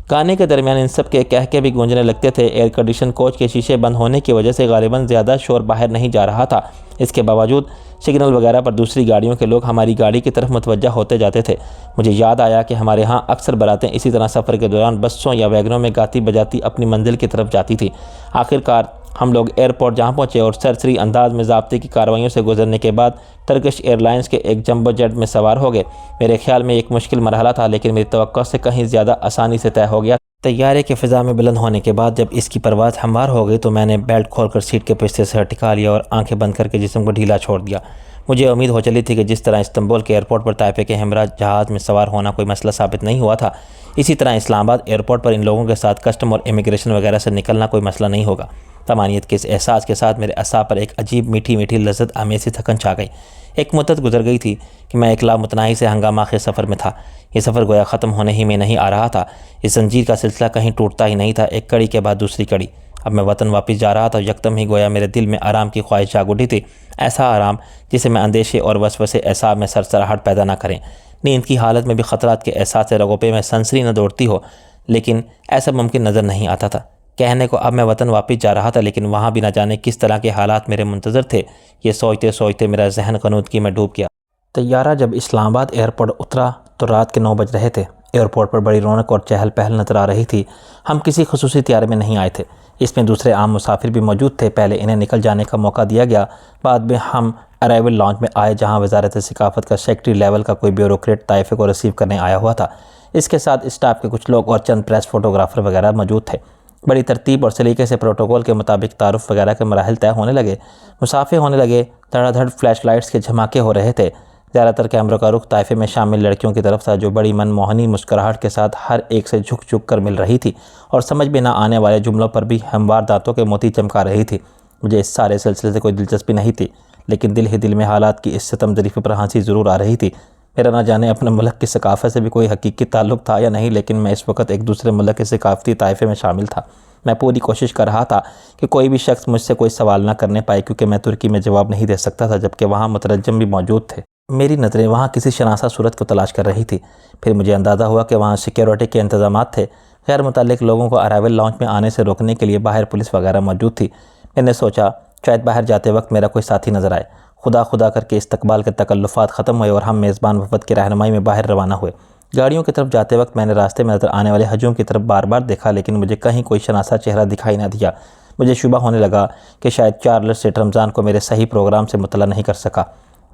गाने के दरमियान इन सब के कह के भी गूंजने लगते थे। एयर कंडीशन कोच के शीशे बंद होने की वजह से गालिबन ज़्यादा शोर बाहर नहीं जा रहा था। इसके बावजूद सिग्नल वगैरह पर दूसरी गाड़ियों के लोग हमारी गाड़ी की तरफ मुतवज्जा होते जाते थे। मुझे याद आया कि हमारे यहाँ अक्सर बारातें इसी तरह सफ़र के दौरान बसों या वैगनों में गाती बजाती अपनी मंजिल की तरफ जाती थी। आखिरकार हम लोग एयरपोर्ट जहाँ पहुँचे और सरसरी अंदाज में ज़ाब्ते की कार्रवाइयों से गुजरने के बाद टर्किश एयरलाइंस के एक जंबो जेट में सवार हो गए। मेरे ख्याल में एक मुश्किल मरहला था, लेकिन मेरी तवक्को से कहीं ज़्यादा आसानी से तय हो गया। तैयारे के फ़िज़ा में बुलंद होने के बाद जब इसकी परवाज़ हमवार हो गई तो मैंने बेल्ट खोलकर सीट के पिछले से टिका लिया और आंखें बंद करके जिस्म को ढीला छोड़ दिया। मुझे उम्मीद हो चली थी कि जिस तरह इस्तांबुल के एयरपोर्ट पर ताइफे के हमरा जहाज़ में सवार होना कोई मसला साबित नहीं हुआ था, इसी तरह इस्लामाबाद एयरपोर्ट पर इन लोगों के साथ कस्टम और इमिग्रेशन वगैरह से निकलना कोई मसला नहीं होगा। तमानियत के इस एहसास के साथ मेरे असाब पर एक अजीब मीठी मीठी लज्जत आमेज़ थकन छा गई। एक मुद्दत गुजर गई थी कि मैं एक लामुतनाही से हंगामा के सफ़र में था। ये सफ़र गोया ख़त्म होने ही में नहीं आ रहा था। इस जंजीर का सिलसिला कहीं टूटता ही नहीं था, एक कड़ी के बाद दूसरी कड़ी। अब मैं वतन वापस जा रहा था। यकदम ही गोया मेरे दिल में आराम की ख्वाहिश जाग उठी थी। ऐसा आराम जिसे मैं अंदेशे और वसवसे एहसास में सरसराहट पैदा ना करें। नींद की हालत में भी ख़तरात के एहसास से रगों पे में सनसनी न दौड़ती हो, लेकिन ऐसा मुमकिन नज़र नहीं आता था। कहने को अब मैं वतन वापस जा रहा था, लेकिन वहाँ भी ना जाने किस तरह के हालात मेरे मुंतज़र थे। ये सोचते सोचते मेरा जहन कनूदगी में डूब गया। तैयारा जब इस्लामाबाद एयरपोर्ट उतरा तो रात के 9 बज रहे थे। एयरपोर्ट पर बड़ी रौनक और चहल पहल नजर आ रही थी। हम किसी खुसूसी तैयारे में नहीं आए थे, इसमें दूसरे आम मुसाफिर भी मौजूद थे। पहले इन्हें निकल जाने का मौका दिया गया, बाद में हम अराइवल लॉन्च में आए जहाँ वजारत सकाफ़त का सेक्रेटरी लेवल का कोई ब्यूरोक्रेट ताइफे को रिसीव करने आया हुआ था। इसके साथ स्टाफ के कुछ लोग और चंद प्रेस फोटोग्राफर वगैरह मौजूद थे। बड़ी तरतीब और सलीके से प्रोटोकॉल के मुताबिक तारुफ वगैरह के मराहल तय होने लगे। मुसाफिर होने लगे। धड़ाधड़ फ्लैश लाइट्स के झमाके हो रहे थे। ज़्यादातर कैमरों का रुख ताइफे में शामिल लड़कियों की तरफ था, जो बड़ी मनमोहनी मुस्कुराहट के साथ हर एक से झुक झुक कर मिल रही थी और समझ में ना आने वाले जुमलों पर भी हमवार दांतों के मोती चमका रही थी। मुझे इस सारे सिलसिले से कोई दिलचस्पी नहीं थी, लेकिन दिल ही दिल में हालात की इस सितम ज़रीफ़े पर हंसी ज़रूर आ रही थी। मेरा ना जाने अपने मुल्क की सकाफ़त से भी कोई हकीकी ताल्लुक़ था या नहीं, लेकिन मैं इस वक्त एक दूसरे मुल्क के सकाफ़ती ताइफे में शामिल था। मैं पूरी कोशिश कर रहा था कि कोई भी शख्स मुझसे कोई सवाल ना करने पाए, क्योंकि मैं तुर्की में जवाब नहीं दे सकता था, जबकि वहाँ मुतरजम भी मौजूद थे। मेरी नज़रें वहाँ किसी शनासा सूरत को तलाश कर रही थी। फिर मुझे अंदाज़ा हुआ कि वहाँ सिक्योरिटी के इंतजामात थे। गैर मुतल्लिक़ लोगों को अराइवल लॉन्च में आने से रोकने के लिए बाहर पुलिस वगैरह मौजूद थी। मैंने सोचा शायद बाहर जाते वक्त मेरा कोई साथी नज़र आए। खुदा खुदा करके इस्तकबाल के तकल्लुफ़ात ख़त्म हुए और हम मेज़बान वफ़द की रहनुमाई में बाहर रवाना हुए। गाड़ियों की तरफ जाते वक्त मैंने रास्ते में नज़र आने वाले हजूम की तरफ बार बार देखा, लेकिन मुझे कहीं कोई शनासा चेहरा दिखाई ना दिया। मुझे शुबा होने लगा कि शायद चार्ल्स सेठ रमज़ान को मेरे सही प्रोग्राम से मुतला नहीं कर सका।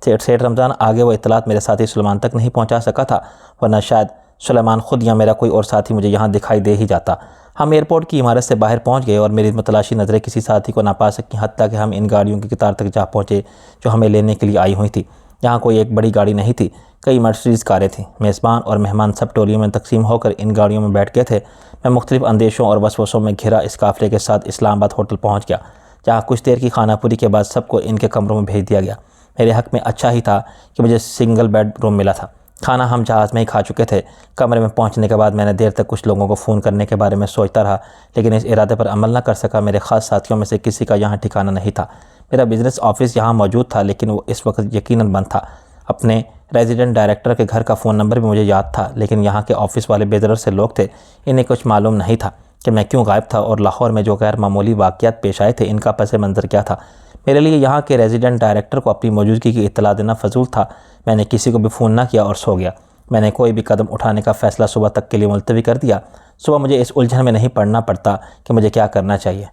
सेठ रमज़ान आगे वो इतलात मेरे साथी सुलेमान तक नहीं पहुँचा सका था, वरना शायद सुलेमान खुद या मेरा कोई और साथी मुझे यहाँ दिखाई दे ही जाता। हम एयरपोर्ट की इमारत से बाहर पहुँच गए और मेरी मुतलाशी नज़रें किसी साथी को ना पा सकी, हत्ता कि हम इन गाड़ियों की कतार तक जा पहुँचे जो हमें लेने के लिए आई हुई थी। यहाँ कोई एक बड़ी गाड़ी नहीं थी, कई मर्सिडीज़ कारें थीं। मेज़बान और मेहमान सब टोलियों में तकसीम होकर इन गाड़ियों में बैठ गए थे। मैं मुख्तलिफ अंदेशों और वसवसों में घिरा इस काफ़िले के साथ इस्लामाबाद होटल पहुँच गया, जहाँ कुछ देर की खानापुरी के बाद सबको इनके कमरों में भेज दिया गया। मेरे हक़ में अच्छा ही था कि मुझे सिंगल बेड रूम मिला था। खाना हम जहाज़ में ही खा चुके थे। कमरे में पहुंचने के बाद मैंने देर तक कुछ लोगों को फ़ोन करने के बारे में सोचता रहा, लेकिन इस इरादे पर अमल न कर सका। मेरे ख़ास साथियों में से किसी का यहाँ ठिकाना नहीं था। मेरा बिज़नेस ऑफिस यहाँ मौजूद था, लेकिन वो इस वक्त यकीनन बंद था। अपने रेजिडेंट डायरेक्टर के घर का फ़ोन नंबर भी मुझे याद था, लेकिन यहाँ के ऑफ़िस वाले बेदरद से लोग थे। इन्हें कुछ मालूम नहीं था कि मैं क्यों गायब था और लाहौर में जो गैर मामूली वाक़यात पेश आए थे इनका पस मंज़र क्या था। मेरे लिए यहाँ के रेजिडेंट डायरेक्टर को अपनी मौजूदगी की इत्तला देना फजूल था। मैंने किसी को भी फ़ोन ना किया और सो गया। मैंने कोई भी कदम उठाने का फ़ैसला सुबह तक के लिए मुलतवी कर दिया। सुबह मुझे इस उलझन में नहीं पड़ना पड़ता कि मुझे क्या करना चाहिए।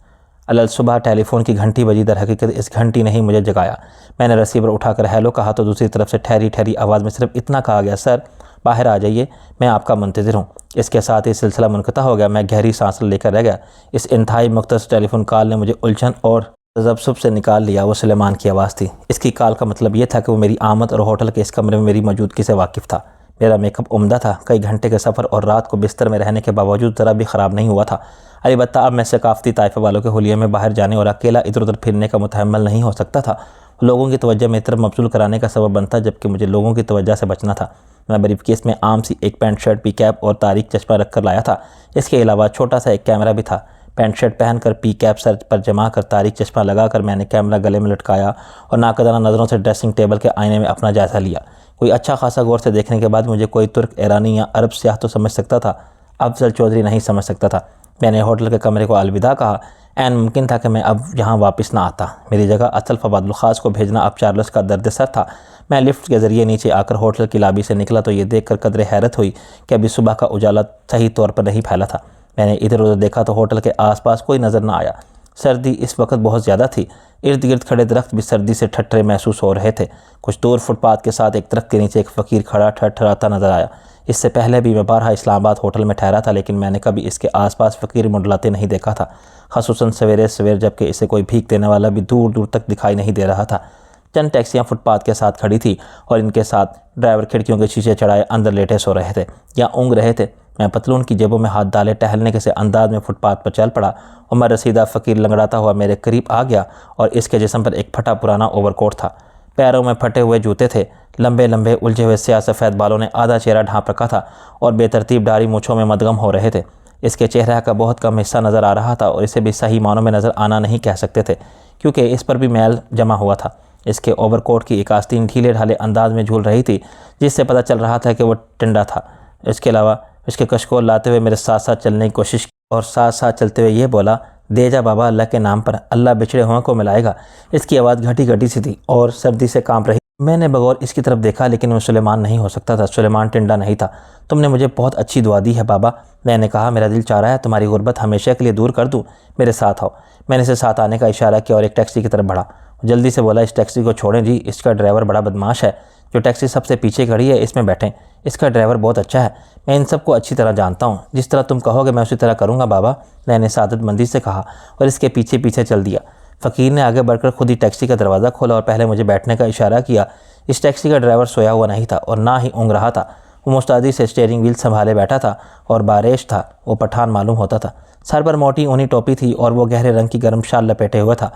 अलल सुबह टेलीफ़ोन की घंटी बजी। दर हकीकत इस घंटी ने ही मुझे जगाया। मैंने रिसीवर उठाकर हेलो कहा तो दूसरी तरफ से ठहरी ठहरी आवाज़ में सिर्फ इतना कहा गया, सर बाहर आ जाइए, मैं आपका मुंतज़िर हूँ। इसके साथ ही सिलसिला मुनक़ता हो गया। मैं गहरी सांस लेकर रह गया। इस इंतहाई मुख्तसर टेलीफोन कॉल ने मुझे उलझन और तज़ब्ज़ुब से निकाल लिया। वो सुलेमान की आवाज़ थी। इसकी कॉल का मतलब ये था कि वो मेरी आमद और होटल के इस कमरे में मेरी मौजूदगी से वाकिफ़ था। मेरा मेकअप उम्दा था। कई घंटे के सफ़र और रात को बिस्तर में रहने के बावजूद ज़रा भी ख़राब नहीं हुआ था। अलबत्ता अब मैं सकाफ़ती ताइफ़े वालों के हुलिये में बाहर जाने और अकेला इधर उधर फिरने का मुतहम्मिल नहीं हो सकता था। लोगों की तवज्जो मेरी तरफ मबज़ूल कराने का सबब बनता, जबकि मुझे लोगों की तवज्जो से बचना था। मैं ब्रीफकेस में आम सी एक पैंट शर्ट, पी कैप और तारीक चश्मा रख कर लाया था। इसके अलावा छोटा सा एक कैमरा भी था। पैंट शर्ट पहनकर, पी कैप सर पर जमा कर, तारीक चश्मा लगाकर मैंने कैमरा गले में लटकाया और नाकदाना नज़रों से ड्रेसिंग टेबल के आईने में अपना जायज़ा लिया। कोई अच्छा खासा गौर से देखने के बाद मुझे कोई तुर्क, ईरानी या अरब सियाह तो समझ सकता था, अफजल चौधरी नहीं समझ सकता था। मैंने होटल के कमरे को अलविदा कहा। ऐन मुमकिन था कि मैं अब यहाँ वापस ना आता। मेरी जगह अतल्फ़ अबादुल ख़ास को भेजना अब चार्ल्स का दर्द सर था। मैं लिफ्ट के ज़रिए नीचे आकर होटल की लाबी से निकला तो ये देखकर कदरे हैरत हुई कि अभी सुबह का उजाला सही तौर पर नहीं फैला था। मैंने इधर उधर देखा तो होटल के आसपास कोई नज़र न आया। सर्दी इस वक्त बहुत ज़्यादा थी। इर्द गिर्द खड़े दरख्त भी सर्दी से ठट्ठरे महसूस हो रहे थे। कुछ दूर फुटपाथ के साथ एक दरख्त के नीचे एक फ़कीर खड़ा ठहराता नज़र आया। इससे पहले भी मैं बारहा इस्लामाबाद होटल में ठहरा था, लेकिन मैंने कभी इसके आसपास फ़कीर मुंडलाते नहीं देखा था, ख़ुसूसन सवेरे सवेर, जबकि इसे कोई भीख देने वाला भी दूर दूर तक दिखाई नहीं दे रहा था। चंद टैक्सियाँ फुटपाथ के साथ खड़ी थी और इनके साथ ड्राइवर खिड़कियों के शीशे चढ़ाए अंदर लेटे सो रहे थे या ऊँग रहे थे। मैं पतलून की जेबों में हाथ डाले टहलने के से अंदाज में फुटपाथ पर चल पड़ा। उमर रसीदा फ़कीर लंगड़ाता हुआ मेरे करीब आ गया और इसके जिस्म पर एक फटा पुराना ओवरकोट था। पैरों में फटे हुए जूते थे। लंबे लंबे उलझे हुए स्याह सफ़ेद बालों ने आधा चेहरा ढांप रखा था और बेतरतीब डारी मूँछों में मदगम हो रहे थे। इसके चेहरे का बहुत कम हिस्सा नज़र आ रहा था और इसे भी सही मानों में नज़र आना नहीं कह सकते थे, क्योंकि इस पर भी मैल जमा हुआ था। इसके ओवरकोट की एक आस्तीन ढीले ढाले अंदाज में झूल रही थी, जिससे पता चल रहा था कि वह टिंडा था। इसके अलावा इसके कशकोल लाते हुए मेरे साथ साथ चलने की कोशिश की और साथ साथ चलते हुए ये बोला, दे जा बाबा, अल्लाह के नाम पर, अल्लाह बिछड़े हुए को मिलाएगा। इसकी आवाज़ घटी घटी सी थी और सर्दी से कांप रही। मैंने बगौर इसकी तरफ देखा, लेकिन वो सुलेमान नहीं हो सकता था। सुलेमान टिंडा नहीं था। तुमने मुझे बहुत अच्छी दुआ दी है बाबा, मैंने कहा। मेरा दिल चाह रहा है तुम्हारी गुर्बत हमेशा के लिए दूर कर दूँ, मेरे साथ आओ। मैंने इसे साथ आने का इशारा किया और एक टैक्सी की तरफ बढ़ा। जल्दी से बोला, इस टैक्सी को छोड़ें जी, इसका ड्राइवर बड़ा बदमाश है। जो टैक्सी सबसे पीछे खड़ी है इसमें बैठें, इसका ड्राइवर बहुत अच्छा है। मैं इन सबको अच्छी तरह जानता हूँ। जिस तरह तुम कहोगे मैं उसी तरह करूँगा बाबा, मैंने सादतमंदी से कहा और इसके पीछे पीछे चल दिया। फ़कीर ने आगे बढ़कर खुद ही टैक्सी का दरवाज़ा खोला और पहले मुझे बैठने का इशारा किया। इस टैक्सी का ड्राइवर सोया हुआ नहीं था और ना ही ऊँग रहा था। वो मुस्तैदी से स्टीयरिंग व्हील संभाले बैठा था और बारिश था। वो पठान मालूम होता था। सर पर मोटी ऊनी टोपी थी और वो गहरे रंग की गर्म शाल लपेटे हुआ था।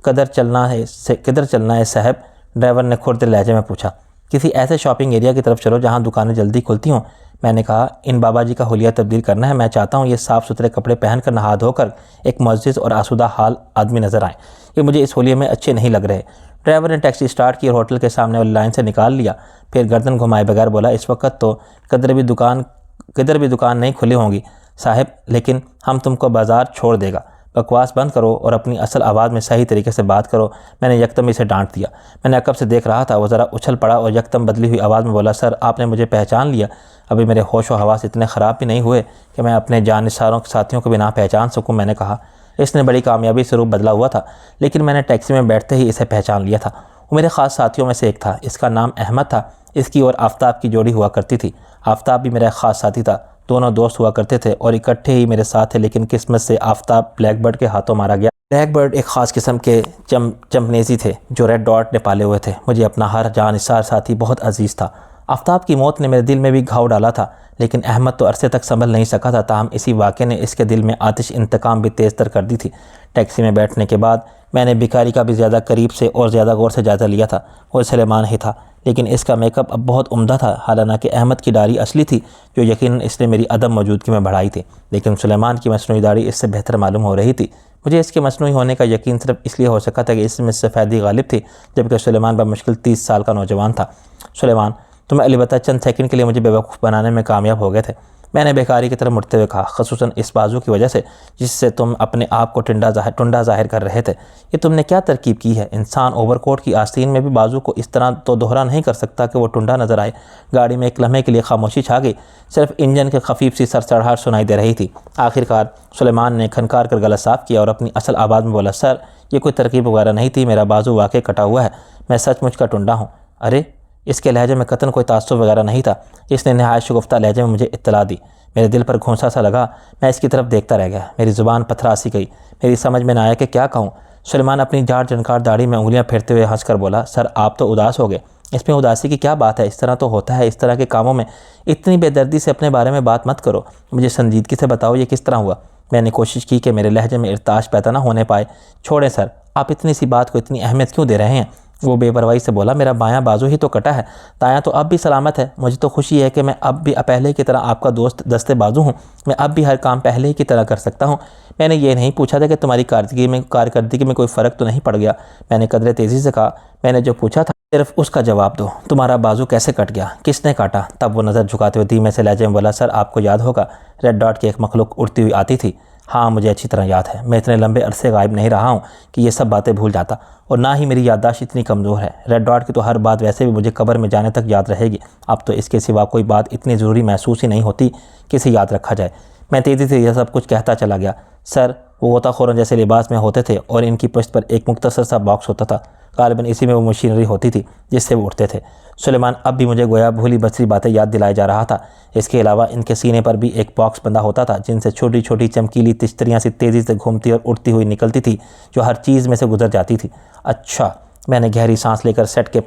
किधर चलना है साहब, ड्राइवर ने खुर्द लहजे में पूछा। किसी ऐसे शॉपिंग एरिया की तरफ चलो जहाँ दुकानें जल्दी खुलती हों। मैंने कहा, इन बाबा जी का हुलिया तब्दील करना है। मैं चाहता हूँ ये साफ़ सुथरे कपड़े पहनकर नहा धोकर एक मुअज़्ज़िज़ और आसूदा हाल आदमी नज़र आए। ये मुझे इस हुलिये में अच्छे नहीं लग रहे। ड्राइवर ने टैक्सी स्टार्ट की और होटल के सामने वाली लाइन से निकाल लिया। फिर गर्दन घुमाए बगैर बोला, इस वक्त तो किधर भी दुकान नहीं खुली होंगी साहब, लेकिन हम तुमको बाज़ार छोड़ देगा। बकवास बंद करो और अपनी असल आवाज़ में सही तरीके से बात करो। मैंने यकदम इसे डांट दिया। मैंने अकब से देख रहा था, वो ज़रा उछल पड़ा और यकदम बदली हुई आवाज़ में बोला, सर आपने मुझे पहचान लिया? अभी मेरे होश व हवास इतने ख़राब भी नहीं हुए कि मैं अपने जानिसारों साथियों को भी ना पहचान सकूँ। मैंने कहा। इसने बड़ी कामयाबी से रूप बदला हुआ था, लेकिन मैंने टैक्सी में बैठते ही इसे पहचान लिया था। वो मेरे ख़ास साथियों में से एक था। इसका नाम अहमद था। इसकी और आफ्ताब की जोड़ी हुआ करती थी। आफ्ताब भी मेरा ख़ास साथी था। दोनों दोस्त हुआ करते थे और इकट्ठे ही मेरे साथ थे, लेकिन किस्मत से आफ्ताब ब्लैकबर्ड के हाथों मारा गया। ब्लैकबर्ड एक ख़ास किस्म के चंपनेजी थे जो रेड डॉट ने पाले हुए थे। मुझे अपना हर जानिसार साथी बहुत अजीज़ था। आफ्ताब की मौत ने मेरे दिल में भी घाव डाला था, लेकिन अहमद तो अरसे तक संभल नहीं सका था। ताहम इसी वाक़े ने इसके दिल में आतिश इंतकाम भी तेज़ तर कर दी थी। टैक्सी में बैठने के बाद मैंने भिखारी का भी ज़्यादा करीब से और ज़्यादा गौर से जायज़ा लिया था। वो सुलेमान ही था, लेकिन इसका मेकअप अब बहुत उम्दा था। हालांकि अहमद की दाढ़ी असली थी, जो यकीनन इसने मेरी अदम मौजूदगी में बढ़ाई थी, लेकिन सुलेमान की मसनूई दाढ़ी इससे बेहतर मालूम हो रही थी। मुझे इसके मसनूई होने का यकीन सिर्फ इसलिए हो सका था कि इसमें सफ़ेदी गालिब थी, जबकि सुलेमान बमुश्किल 30 साल का नौजवान था। सुलेमान, तुम अलबत्ता चंद सेकंड के लिए मुझे बेवकूफ़ बनाने में कामयाब हो गए थे, मैंने बेकारी की तरफ मुड़ते हुए कहा, ख़ुसूसन इस बाजू की वजह से जिससे तुम अपने आप को टुंडा ज़ाहिर कर रहे थे। ये तुमने क्या तरकीब की है? इंसान ओवरकोट की आस्तीन में भी बाजू को इस तरह तो दोहरा नहीं कर सकता कि वो टुंडा नज़र आए। गाड़ी में एक लम्हे के लिए खामोशी छा गई। सिर्फ इंजन की खफीफ सी सरसराहट सुनाई दे रही थी। आखिरकार सुलेमान ने खनकार कर गला साफ़ किया और अपनी असल आवाज़ में बोला, सर ये कोई तरकीब वगैरह नहीं थी, मेरा बाजू वाकई कटा हुआ है, मैं सचमुच का टुंडा हूँ। अरे, इसके लहजे में कतन कोई तासुब वगैरह नहीं था। इसने नहायत शगुफ्ता लहजे में मुझे इत्तला दी। मेरे दिल पर घूंसा सा लगा। मैं इसकी तरफ देखता रह गया। मेरी ज़ुबान पथरासी गई। मेरी समझ में न आया कि क्या कहूँ। सुलेमान अपनी जाड़ जनकार दाढ़ी में उंगलियां फेरते हुए हंसकर बोला, सर आप तो उदास हो गए। इसमें उदासी की क्या बात है? इस तरह तो होता है। इस तरह के कामों में इतनी बेदर्दी से अपने बारे में बात मत करो। मुझे संजीदगी से बताओ, ये किस तरह हुआ? मैंने कोशिश की कि मेरे लहजे में इर्ताश पैदा ना होने पाए। छोड़ें सर, आप इतनी सी बात को इतनी अहमियत क्यों दे रहे हैं? वो बेपरवाही से बोला, मेरा बायां बाजू ही तो कटा है, दायां तो अब भी सलामत है। मुझे तो खुशी है कि मैं अब भी पहले की तरह आपका दोस्त दस्ते बाजू हूँ। मैं अब भी हर काम पहले ही की तरह कर सकता हूँ। मैंने ये नहीं पूछा था कि तुम्हारी कारकर्दगी में कोई फ़र्क तो नहीं पड़ गया। मैंने कदरे तेज़ी से कहा, मैंने जो पूछा था सिर्फ उसका जवाब दो। तुम्हारा बाजू कैसे कट गया? किसने काटा? तब वो नज़र झुकाते हुए धीमे से लहजे में बोला, सर आपको याद होगा रेड डॉट की एक मखलूक उड़ती हुई आती थी। हाँ, मुझे अच्छी तरह याद है। मैं इतने लंबे अरसे गायब नहीं रहा हूँ कि ये सब बातें भूल जाता, और ना ही मेरी याददाश्त इतनी कमज़ोर है। रेड डॉट की तो हर बात वैसे भी मुझे कब्र में जाने तक याद रहेगी। अब तो इसके सिवा कोई बात इतनी ज़रूरी महसूस ही नहीं होती कि इसे याद रखा जाए। मैं तेज़ी से यह सब कुछ कहता चला गया। सर वो गोताखोरों जैसे लिबास में होते थे और इनकी पुश्त पर एक मुख्तसर सा बॉक्स होता था। गालिबन इसी में वो मशीनरी होती थी जिससे वो उठते थे। सुलेमान अब भी मुझे गोया भूली बसरी बातें याद दिलाए जा रहा था। इसके अलावा इनके सीने पर भी एक बॉक्स बंधा होता था जिनसे छोटी छोटी चमकीली तिश्तरियाँ सी तेज़ी से घूमती और उड़ती हुई निकलती थी, जो हर चीज़ में से गुजर जाती थी। अच्छा, मैंने गहरी सांस लेकर सीट के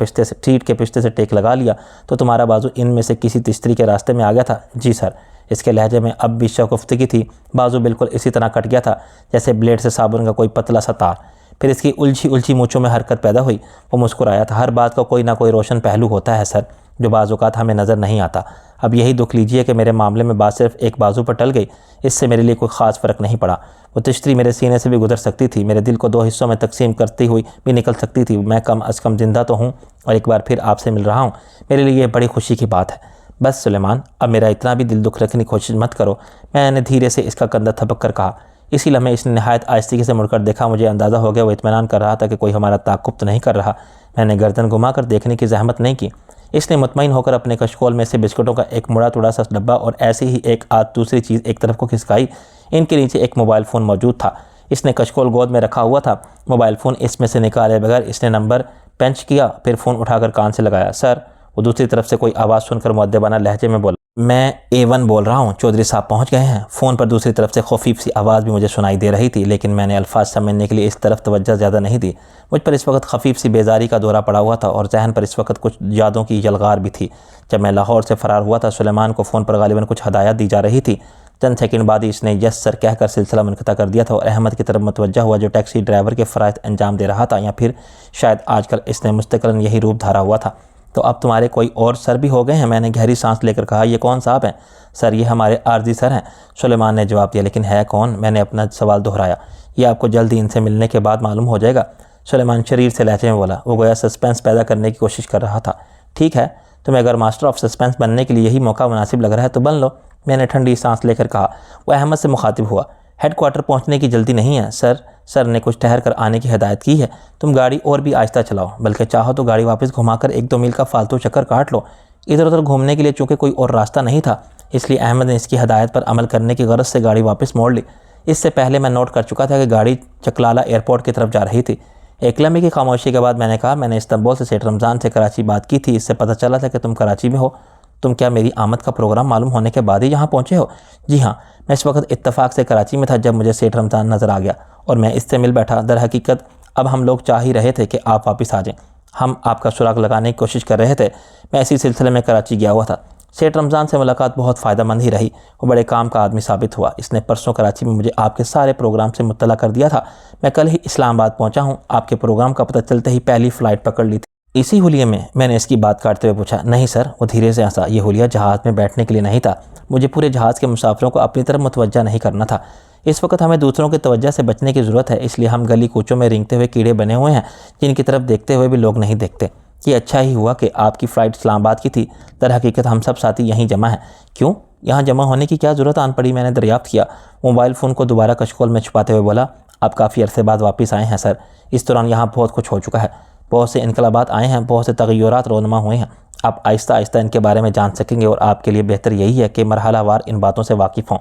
पिछते से टेक लगा लिया। तो तुम्हारा बाजू इनमें से किसी तिश्तरी के रास्ते में आ गया था? जी सर। इसके लहजे में अब भी शगुफ्तगी थी। बाजू बिल्कुल इसी तरह कट गया था जैसे ब्लेड से साबुन का कोई पतला सा तार। फिर इसकी उलझी मूँछों में हरकत पैदा हुई। वो मुस्कुराया था। हर बात का कोई ना कोई रोशन पहलू होता है सर, जो बाज़-औक़ात हमें नज़र नहीं आता। अब यही दुख लीजिए कि मेरे मामले में बात सिर्फ एक बाजू पर टल गई। इससे मेरे लिए कोई ख़ास फ़र्क नहीं पड़ा। वो तिश्तरी मेरे सीने से भी गुजर सकती थी, मेरे दिल को 2 हिस्सों में तकसीम करती हुई भी निकल सकती थी। मैं कम अज़ कम ज़िंदा तो हूँ और एक बार फिर आपसे मिल रहा हूँ। मेरे लिए ये बड़ी खुशी की बात है। बस सुलेमान, अब मेरा इतना भी दिल दुख रखने की कोशिश मत करो। मैंने धीरे से इसका कंधा थपक कर कहा। इसी लम्हे इसने नहायत आहिस्ती से मुड़कर देखा। मुझे अंदाज़ा हो गया वो इत्मीनान कर रहा था कि कोई हमारा ताक़ुब तो नहीं कर रहा। मैंने गर्दन घुमा कर देखने की जहमत नहीं की। इसने मुतमईन होकर अपने कशकोल में से बिस्कुटों का एक मुड़ा तुड़ा सा डब्बा और ऐसे ही एक आध दूसरी चीज़ एक तरफ को खिसकाई। इनके नीचे एक मोबाइल फ़ोन मौजूद था। इसने कशकोल गोद में रखा हुआ था। मोबाइल फ़ोन इसमें से निकाले बगैर इसने नंबर पंच किया, फिर फ़ोन उठाकर कान से लगाया। सर, वो दूसरी तरफ से कोई आवाज़ सुनकर मुअद्दबाना लहजे में बोला, मैं A1 बोल रहा हूँ, चौधरी साहब पहुँच गए हैं। फ़ोन पर दूसरी तरफ से खफीफ सी आवाज़ भी मुझे सुनाई दे रही थी, लेकिन मैंने अल्फाज समझने के लिए इस तरफ तवज्जो ज़्यादा नहीं दी। मुझ पर इस वक्त खफीफ सी बेजारी का दौरा पड़ा हुआ था और जहन पर इस वक्त कुछ यादों की यलगार भी थी। जब मैं लाहौर से फ़रार हुआ था, सुलेमान को फ़ोन पर गालिबन कुछ हदायत दी जा रही थी। चंद सेकंड बाद ही इसने यस सर कहकर सिलसिला मुनक़ता कर दिया था और अहमद की तरफ मुतवज्जा हुआ, जो टैक्सी ड्राइवर के फ़राइज़ अंजाम दे रहा था, या फिर शायद आजकल इसने मुस्तक़िलन यही रूप धारा हुआ था। तो अब तुम्हारे कोई और सर भी हो गए हैं? मैंने गहरी सांस लेकर कहा। ये कौन साहब हैं? सर, ये हमारे आर्जी सर हैं, सुलेमान ने जवाब दिया। लेकिन है कौन? मैंने अपना सवाल दोहराया। ये आपको जल्द ही इनसे मिलने के बाद मालूम हो जाएगा, सुलेमान शरीर से लहजे में बोला। वो गोया सस्पेंस पैदा करने की कोशिश कर रहा था। ठीक है, तुम्हें अगर मास्टर ऑफ सस्पेंस बनने के लिए यही मौका मुनासिब लग रहा है तो बन लो, मैंने ठंडी सांस लेकर कहा। वह अहमद से मुखातिब हुआ। हेडक्वार्टर पहुंचने की जल्दी नहीं है सर ने कुछ ठहर कर आने की हिदायत की है। तुम गाड़ी और भी आहिस्ता चलाओ, बल्कि चाहो तो गाड़ी वापस घुमाकर 1-2 मील का फालतू चक्कर काट लो। इधर उधर घूमने के लिए चूँकि कोई और रास्ता नहीं था, इसलिए अहमद ने इसकी हिदायत पर अमल करने की गरज से गाड़ी वापस मोड़ ली। इससे पहले मैं नोट कर चुका था कि गाड़ी चकलाला एयरपोर्ट की तरफ जा रही थी। एक लम्हे की खामोशी के बाद मैंने कहा, मैंने इस्तांबुल से सेठ रमज़ान से कराची बात की थी, इससे पता चला था कि तुम कराची में हो। तुम क्या मेरी आमद का प्रोग्राम मालूम होने के बाद ही यहाँ पहुँचे हो? जी हाँ, मैं इस वक्त इत्तफाक से कराची में था जब मुझे सेठ रमज़ान नज़र आ गया और मैं इससे मिल बैठा। दर हकीकत अब हम लोग चाह ही रहे थे कि आप वापस आ जाएं। हम आपका सुराग लगाने की कोशिश कर रहे थे। मैं इसी सिलसिले में कराची गया हुआ था। सेठ रमज़ान से मुलाकात बहुत फ़ायदेमंद ही रही। वो बड़े काम का आदमी साबित हुआ। इसने परसों कराची में मुझे आपके सारे प्रोग्राम से मुत्तला कर दिया था। मैं कल ही इस्लामाबाद पहुंचा हूं। आपके प्रोग्राम का पता चलते ही पहली फ़्लाइट पकड़ ली थी। इसी हुलिये में मैंने इसकी बात काटते हुए पूछा। नहीं सर, वो धीरे से हंसा। ये हुलिया जहाज़ में बैठने के लिए नहीं था। मुझे पूरे जहाज़ के मुसाफिरों को अपनी तरफ मुतवज्जा नहीं करना था। इस वक्त हमें दूसरों की तवज्जो से बचने की ज़रूरत है, इसलिए हम गली कूचों में रेंगते हुए कीड़े बने हुए हैं जिनकी तरफ देखते हुए भी लोग नहीं देखते। ये अच्छा ही हुआ कि आपकी फ़्लाइट इस्लामाबाद की थी। दर हकीकत हम सब साथी यहीं जमा हैं। क्यों, यहाँ जमा होने की क्या ज़रूरत आन पड़ी? मैंने दरियाफ्त किया। मोबाइल फ़ोन को दोबारा कशकोल में छुपाते हुए बोला, आप काफ़ी अरसे बाद वापस आए हैं सर। इस दौरान यहाँ बहुत कुछ हो चुका है। बहुत से इनकलाबात आए हैं, बहुत से तग़य्युरात रोनमा हुए हैं। आप आहिस्ता आहिस्ता इनके बारे में जान सकेंगे और आपके लिए बेहतर यही है कि मरहलावार इन बातों से वाकिफ़ हों।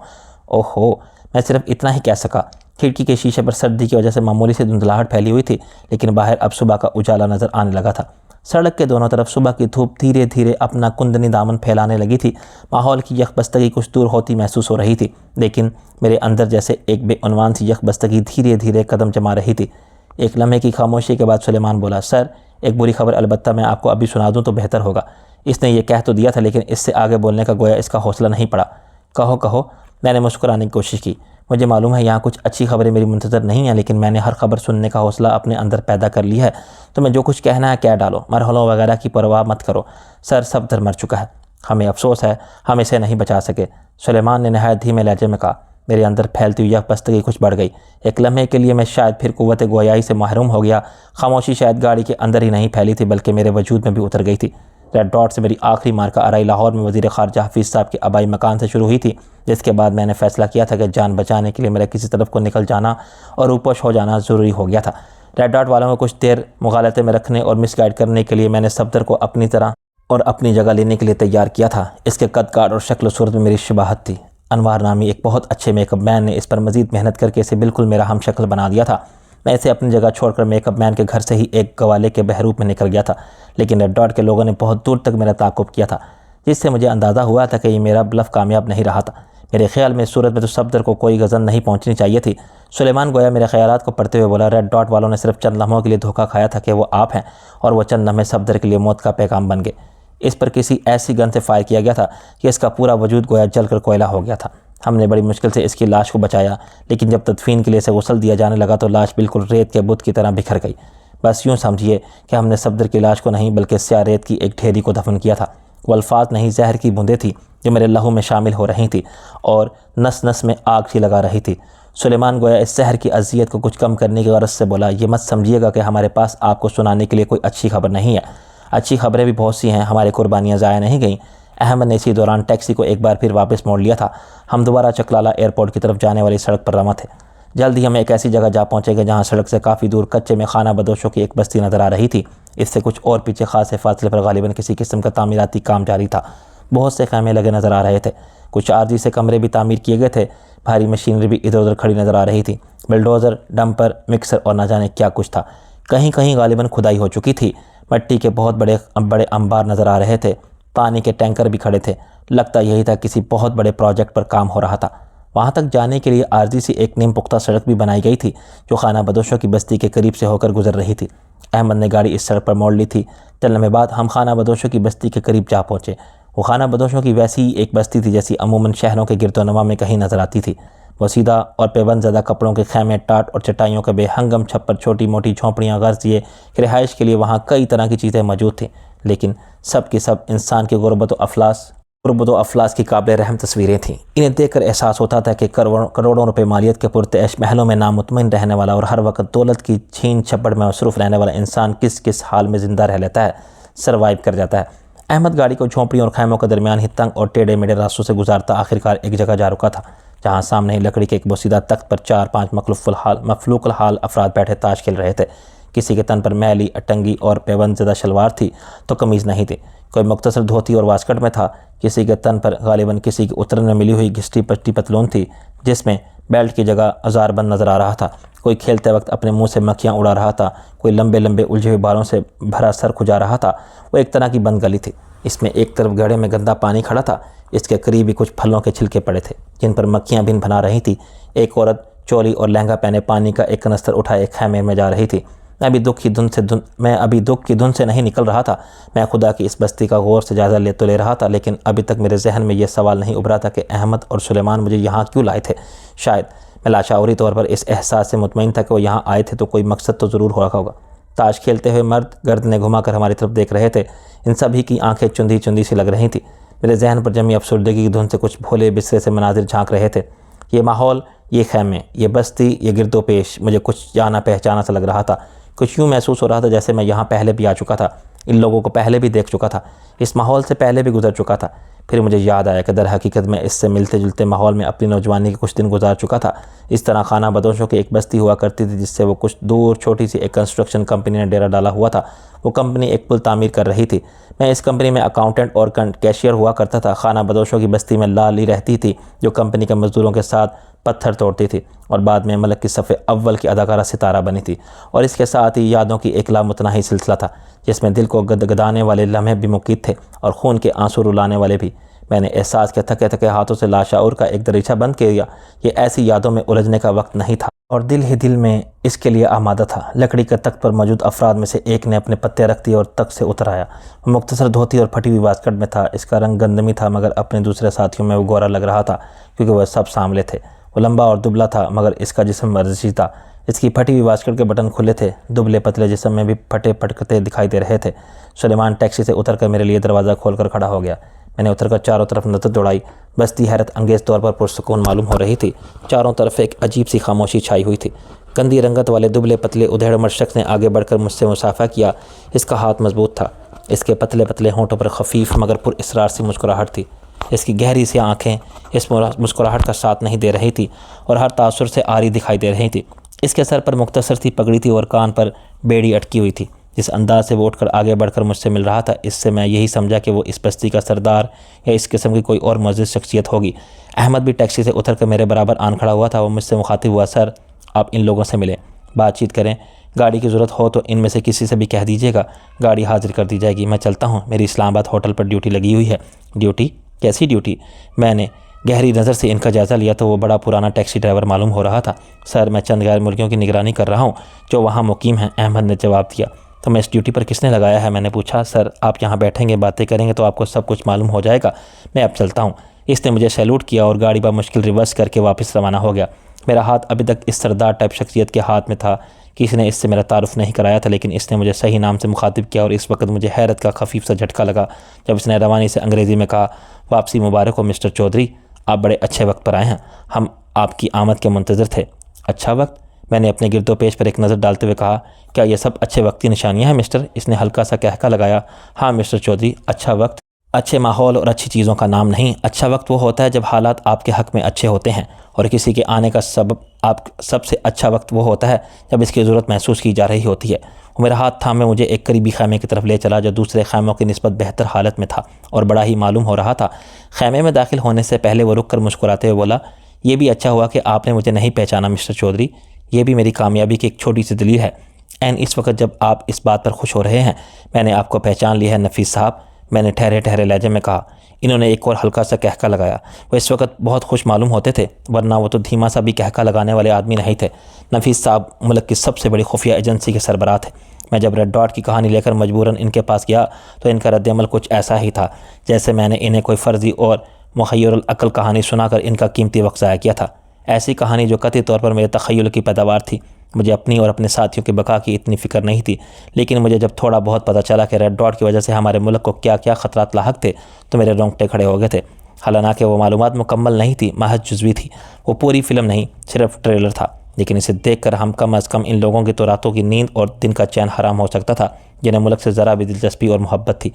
ओहो, मैं सिर्फ इतना ही कह सका। खिड़की के शीशे पर सर्दी की वजह से मामूली सी धुंधलाहट फैली हुई थी, लेकिन बाहर अब सुबह का उजाला नज़र आने लगा था। सड़क के दोनों तरफ सुबह की धूप धीरे धीरे अपना कुंदनी दामन फैलाने लगी थी। माहौल की यकबस्तगी कुछ दूर होती महसूस हो रही थी, लेकिन मेरे अंदर जैसे एक बेउनवान सी यकबस्तगी धीरे धीरे कदम जमा रही थी। एक लम्हे की खामोशी के बाद सुलेमान बोला, सर एक बुरी खबर, अलबत्ता मैं आपको अभी सुना दूँ तो बेहतर होगा। इसने ये कह तो दिया था, लेकिन इससे आगे बोलने का गोया इसका हौसला नहीं पड़ा। कहो कहो, मैंने मुस्कुराने की कोशिश की। मुझे मालूम है यहाँ कुछ अच्छी खबरें मेरी मुंतज़र नहीं हैं, लेकिन मैंने हर खबर सुनने का हौसला अपने अंदर पैदा कर लिया है। तुम्हें जो कुछ कहना है कह डालो, मरहलों वगैरह की परवाह मत करो। सर सब दर मर चुका है। हमें अफसोस है हम इसे नहीं बचा सके। सुलेमान ने नहायत धीमे लहजे में कहा। मेरे अंदर फैलती हुई यकबस्तगी कुछ बढ़ गई। एक लम्हे के लिए मैं शायद फिर कुव्वत गोयाई से महरूम हो गया। खामोशी शायद गाड़ी के अंदर ही नहीं फैली थी, बल्कि मेरे वजूद में भी उतर गई थी। रेड डॉट से मेरी आखिरी मार्का आरई लाहौर में वज़ीर ख़ारजा हफीज़ साहब के आबाई मकान से शुरू हुई थी, जिसके बाद मैंने फ़ैसला किया था कि जान बचाने के लिए मेरा किसी तरफ को निकल जाना और रूपोश हो जाना ज़रूरी हो गया था। रेड डॉट वालों को कुछ देर मुगालते में रखने और मिसगाइड करने के लिए मैंने सफदर को अपनी तरह और अपनी जगह लेने के लिए तैयार किया था। इसके कद काट और शक्ल सूरत में मेरी शबाहत थी। अनवार नामी एक बहुत अच्छे मेकअप मैन ने इस पर मज़ीद मेहनत करके इसे बिल्कुल मेरा हम शक्ल बना दिया था। मैं इसे अपनी जगह छोड़कर मेकअप मैन के घर से ही एक गवाले के बहरूप में निकल गया था, लेकिन रेड डॉट के लोगों ने बहुत दूर तक मेरा ताक़ुब किया था, जिससे मुझे अंदाज़ा हुआ था कि ये मेरा ब्लफ कामयाब नहीं रहा था। मेरे ख्याल में इस सूरत में तो सफदर को कोई गज़न नहीं पहुंचनी चाहिए थी। सुलेमान गोया मेरे ख्यालात को पढ़ते हुए बोला, रेड डॉट वालों ने सिर्फ चंद लम्हों के लिए धोखा खाया था कि वो आप हैं, और वो चंद लम्हे सफदर के लिए मौत का पैगाम बन गए। इस पर किसी ऐसी गन से फायर किया गया था कि इसका पूरा वजूद गोया जलकर कोयला हो गया था। हमने बड़ी मुश्किल से इसकी लाश को बचाया, लेकिन जब तदफीन के लिए इसे गुस्ल दिया जाने लगा तो लाश बिल्कुल रेत के बुत की तरह बिखर गई। बस यूँ समझिए कि हमने सफदर की लाश को नहीं, बल्कि स्याह रेत की एक ढेरी को दफन किया था। वो अल्फाज नहीं, जहर की बूंदें थी जो मेरे लहू में शामिल हो रही थी और नस नस में आग सी लगा रही थी। सुलेमान गोया इस शहर की अजियत को कुछ कम करने की गरज से बोला, ये मत समझिएगा कि हमारे पास आपको सुनाने के लिए कोई अच्छी खबर नहीं है। अच्छी खबरें भी बहुत सी हैं, हमारी कुर्बानियाँ ज़ाया नहीं गईं। अहमद ने इसी दौरान टैक्सी को एक बार फिर वापस मोड़ लिया था। हम दोबारा चकलाला एयरपोर्ट की तरफ जाने वाली सड़क पर रवाना थे। जल्द ही हम एक ऐसी जगह जा पहुँचेंगे जहाँ सड़क से काफ़ी दूर कच्चे में खाना बदोशों की एक बस्ती नज़र आ रही थी। इससे कुछ और पीछे खासे फासले पर गालिबन किसी किस्म का तामीराती काम जारी था। बहुत से खैमे लगे नज़र आ रहे थे। कुछ आर्जी से कमरे भी तामीर किए गए थे। भारी मशीनरी भी इधर उधर खड़ी नज़र आ रही थी। बिल्डोज़र, डंपर, मिक्सर और न जाने क्या कुछ था। कहीं कहीं गालिबन खुदाई हो चुकी थी। मिट्टी के बहुत बड़े बड़े अंबार नज़र आ रहे थे। पानी के टैंकर भी खड़े थे। लगता यही था किसी बहुत बड़े प्रोजेक्ट पर काम हो रहा था। वहाँ तक जाने के लिए आर्जी सी एक नीम पुख्ता सड़क भी बनाई गई थी, जो खाना बदोशों की बस्ती के करीब से होकर गुजर रही थी। अहमद ने गाड़ी इस सड़क पर मोड़ ली थी। चंद लम्हे बाद हम खाना बदोशों की बस्ती के करीब जा पहुँचे। वो खाना बदोशों की वैसी ही एक बस्ती थी जैसी अमूमन शहरों के गिरदोनवा में कहीं नज़र आती थी। वो सीधा और पेबंद ज़्यादा कपड़ों के खैमे, टाट और चटाइयों के बेहंगम छप्पर, छोटी मोटी झोंपड़ियाँ, गर्जिए रिहाइश के लिए वहाँ कई तरह की चीज़ें मौजूद थीं, लेकिन सब की सब इंसान के गुर्बत व अफलास की काबिल रहम तस्वीरें थीं। इन्हें देखकर एहसास होता था कि करोड़ों रुपए मालियत के पुरतैश महलों में नामुतमिन रहने वाला और हर वक्त दौलत की छीन छपड़ में मसरूफ़ रहने वाला इंसान किस किस हाल में ज़िंदा रह लेता है, सर्वाइव कर जाता है। अहमद गाड़ी को झोंपड़ियों और खैमों के दरमियान ही तंग और टेढ़े मेढ़े रास्तों से गुजारता आखिरकार एक जगह जा रुका था जहाँ सामने ही लकड़ी के एक बोसीदा तख्त पर 4-5 मखलूकुल हाल अफराद बैठे ताश खेल रहे थे। किसी के तन पर मैली अटंगी और पैबंदज़दा शलवार थी तो कमीज़ नहीं थी। कोई मुख्तसर धोती और वास्कट में था। किसी के तन पर गालिबन किसी की उतरन में मिली हुई घिसटी पट्टी पतलून थी जिसमें बेल्ट की जगह औजारबंद नज़र आ रहा था। कोई खेलते वक्त अपने मुंह से मक्खियाँ उड़ा रहा था। कोई लंबे लंबे उलझे हुए बालों से भरा सर खुजा रहा था। वो एक तरह की बंद गली थी। इसमें एक तरफ घड़े में गंदा पानी खड़ा था, इसके करीब ही कुछ फलों के छिलके पड़े थे जिन पर मक्खियाँ भिन भना रही थी। एक औरत चोली और लहंगा पहने पानी का एक कनस्तर उठाए खैमे में जा रही थी। मैं अभी दुख की धुन से नहीं निकल रहा था। मैं खुदा की इस बस्ती का गौर से जायज़ा ले रहा था, लेकिन अभी तक मेरे जहन में यह सवाल नहीं उभरा था कि अहमद और सुलेमान मुझे यहाँ क्यों लाए थे। शायद मैं लाशाउरी तौर पर इस एहसास से मुतमईन था कि वो यहाँ आए थे तो कोई मकसद तो ज़रूर हो रखा होगा। ताश खेलते हुए मर्द गर्दनें घुमाकर हमारी तरफ देख रहे थे। इन सभी की आंखें चुंधी चुंधी सी लग रही थी। मेरे जहन पर जमी अफसरदगी की धुन से कुछ भोले बिस्से से मनाजिर झांक रहे थे। ये माहौल, ये खैमे, ये बस्ती, ये गिरदो पेश मुझे कुछ जाना पहचाना सा लग रहा था। कुछ यूँ महसूस हो रहा था जैसे मैं यहाँ पहले भी आ चुका था, इन लोगों को पहले भी देख चुका था, इस माहौल से पहले भी गुजर चुका था। फिर मुझे याद आया कि दर हकीकत मैं इससे मिलते जुलते माहौल में अपनी नौजवानी के कुछ दिन गुजार चुका था। इस तरह खाना बदोशों की एक बस्ती हुआ करती थी जिससे वो कुछ दूर छोटी सी एक कंस्ट्रक्शन कंपनी ने डेरा डाला हुआ था। वो कंपनी एक पुल तामीर कर रही थी। मैं इस कंपनी में अकाउंटेंट और कैशियर हुआ करता था। खाना बदोशों की बस्ती में लाली रहती थी जो कंपनी के मजदूरों के साथ पत्थर तोड़ती थी और बाद में मलक की सफ़े अव्वल की अदाकारा सितारा बनी थी। और इसके साथ ही यादों की एक लामुतनाही सिलसिला था जिसमें दिल को गदगदाने वाले लम्हे भी मुकीद थे और खून के आंसू रुलाने वाले भी। मैंने एहसास के थके थके हाथों से लाशाउर का एक दरीचा बंद किया। ये ऐसी यादों में उलझने का वक्त नहीं था और दिल ही दिल में इसके लिए आमादा था। लकड़ी के तख्त पर मौजूद अफराद में से एक ने अपने पत्ते रख दिए और तख्त से उतर आया। वो मुख्तसर धोती और फटी हुई वास्कट में था। इसका रंग गंदमी था मगर अपने दूसरे साथियों में वो गोरा लग रहा था क्योंकि वह सब सांवले थे। वो लंबा और दुबला था मगर इसका जिस्म वर्जिशी था। इसकी फटी हुई वास्कट के बटन खुले थे। दुबले पतले जिस्म में भी फटे फटकते दिखाई दे रहे थे। सुलेमान टैक्सी से उतरकर मेरे लिए दरवाज़ा खोलकर खड़ा हो गया। मैंने उतरकर चारों तरफ नज़र दौड़ाई। बस्ती हैरत अंगेज़ तौर पर पुरसुकून मालूम हो रही थी। चारों तरफ एक अजीब सी खामोशी छाई हुई थी। गंदी रंगत वाले दुबले पतले उधेड़मर शख्स ने आगे बढ़कर मुझसे मुसाफा किया। इसका हाथ मजबूत था। इसके पतले पतले होंठों पर खफीफ मगर पुरअसरार सी मुस्कुराहट थी। इसकी गहरी सी आंखें इस मुस्कुराहट का साथ नहीं दे रही थी और हर तासुर से आरी दिखाई दे रही थी। इसके सर पर मुख्तसर सी पगड़ी थी और कान पर बेड़ी अटकी हुई थी। जिस अंदाज से वो उठकर आगे बढ़कर मुझसे मिल रहा था, इससे मैं यही समझा कि वो इस बस्ती का सरदार या इस किस्म की कोई और मुअज़्ज़िज़ शख्सियत होगी। अहमद भी टैक्सी से उतरकर मेरे बराबर आन खड़ा हुआ था। वो मुझसे मुखातिब हुआ, सर आप इन लोगों से मिलें, बातचीत करें, गाड़ी की ज़रूरत हो तो इनमें से किसी से भी कह दीजिएगा, गाड़ी हाजिर कर दी जाएगी। मैं चलता हूँ, मेरी इस्लामाबाद होटल पर ड्यूटी लगी हुई है। ड्यूटी? कैसी ड्यूटी? मैंने गहरी नज़र से इनका जायज़ा लिया तो वो बड़ा पुराना टैक्सी ड्राइवर मालूम हो रहा था। सर मैं चंद गैर मुल्कियों की निगरानी कर रहा हूँ जो वहाँ मुकीम हैं, अहमद ने जवाब दिया। तो मैं इस ड्यूटी पर किसने लगाया है? मैंने पूछा। सर आप यहाँ बैठेंगे, बातें करेंगे तो आपको सब कुछ मालूम हो जाएगा। मैं अब चलता हूँ। इसने मुझे सैल्यूट किया और गाड़ी बामुश्किल रिवर्स करके वापस रवाना हो गया। मेरा हाथ अभी तक इस सरदार टाइप शख्सियत के हाथ में था। किसी ने इससे मेरा तारुफ नहीं कराया था, लेकिन इसने मुझे सही नाम से मुखातिब किया और इस वक्त मुझे हैरत का खफीफ सा झटका लगा जब इसने रवानी से अंग्रेज़ी में कहा, वापसी मुबारक हो मिस्टर चौधरी, आप बड़े अच्छे वक्त पर आए हैं। हम आपकी आमद के मुंतज़िर थे। अच्छा वक्त? मैंने अपने गिरदो पेश पर एक नज़र डालते हुए कहा, क्या ये सब अच्छे वक्त की निशानियाँ हैं मिस्टर? इसने हल्का सा कहका लगाया। हाँ मिस्टर चौधरी, अच्छा वक्त अच्छे माहौल और अच्छी चीज़ों का नाम नहीं। अच्छा वक्त वो होता है जब हालात आपके हक़ में अच्छे होते हैं और किसी के आने का सबसे अच्छा वक्त वो होता है जब इसकी ज़रूरत महसूस की जा रही होती है। वो मेरा हाथ थामे मुझे एक करीबी खैमे की तरफ ले चला जो दूसरे खैमों की निस्बत बेहतर हालत में था और बड़ा ही मालूम हो रहा था। खैमे में दाखिल होने से पहले वो रुक कर मुस्कुराते हुए बोला, ये भी अच्छा हुआ कि आपने मुझे नहीं पहचाना मिस्टर चौधरी। ये भी मेरी कामयाबी की एक छोटी सी दलील है। एन इस वक्त जब आप इस बात पर खुश हो रहे हैं, मैंने आपको पहचान लिया है नफीस साहब, मैंने ठहरे ठहरे लहजे में कहा। इन्होंने एक और हल्का सा कहका लगाया। वो इस वक्त बहुत खुश मालूम होते थे, वरना वो तो धीमा सा भी कहका लगाने वाले आदमी नहीं थे। नफीस साहब मुल्क की सबसे बड़ी खुफिया एजेंसी के सरबराह थे। मैं जब रेड डॉट की कहानी लेकर मजबूरन इनके पास गया तो इनका रद्दअमल कुछ ऐसा ही था जैसे मैंने इन्हें कोई फ़र्जी और मुखय्यरुल अक़ल कहानी सुनाकर इनका कीमती वक्त ज़ाया किया था। ऐसी कहानी जो कतई तौर पर मेरे तख़य्युल की पैदावार थी। मुझे अपनी और अपने साथियों की बका की इतनी फ़िक्र नहीं थी, लेकिन मुझे जब थोड़ा बहुत पता चला कि रेड डॉट की वजह से हमारे मुल्क को क्या क्या ख़तरात लाहक थे तो मेरे रोंगटे खड़े हो गए थे। हालांकि वो मालूमात मुकम्मल नहीं थी, महज जुज़वी थी। वो पूरी फ़िल्म नहीं, सिर्फ ट्रेलर था। लेकिन इसे देखकर हम कम अज़ कम इन लोगों की तो रातों की नींद और दिन का चैन हराम हो सकता था, जिन्हें मुल्क से ज़रा भी दिलचस्पी और मोहब्बत थी।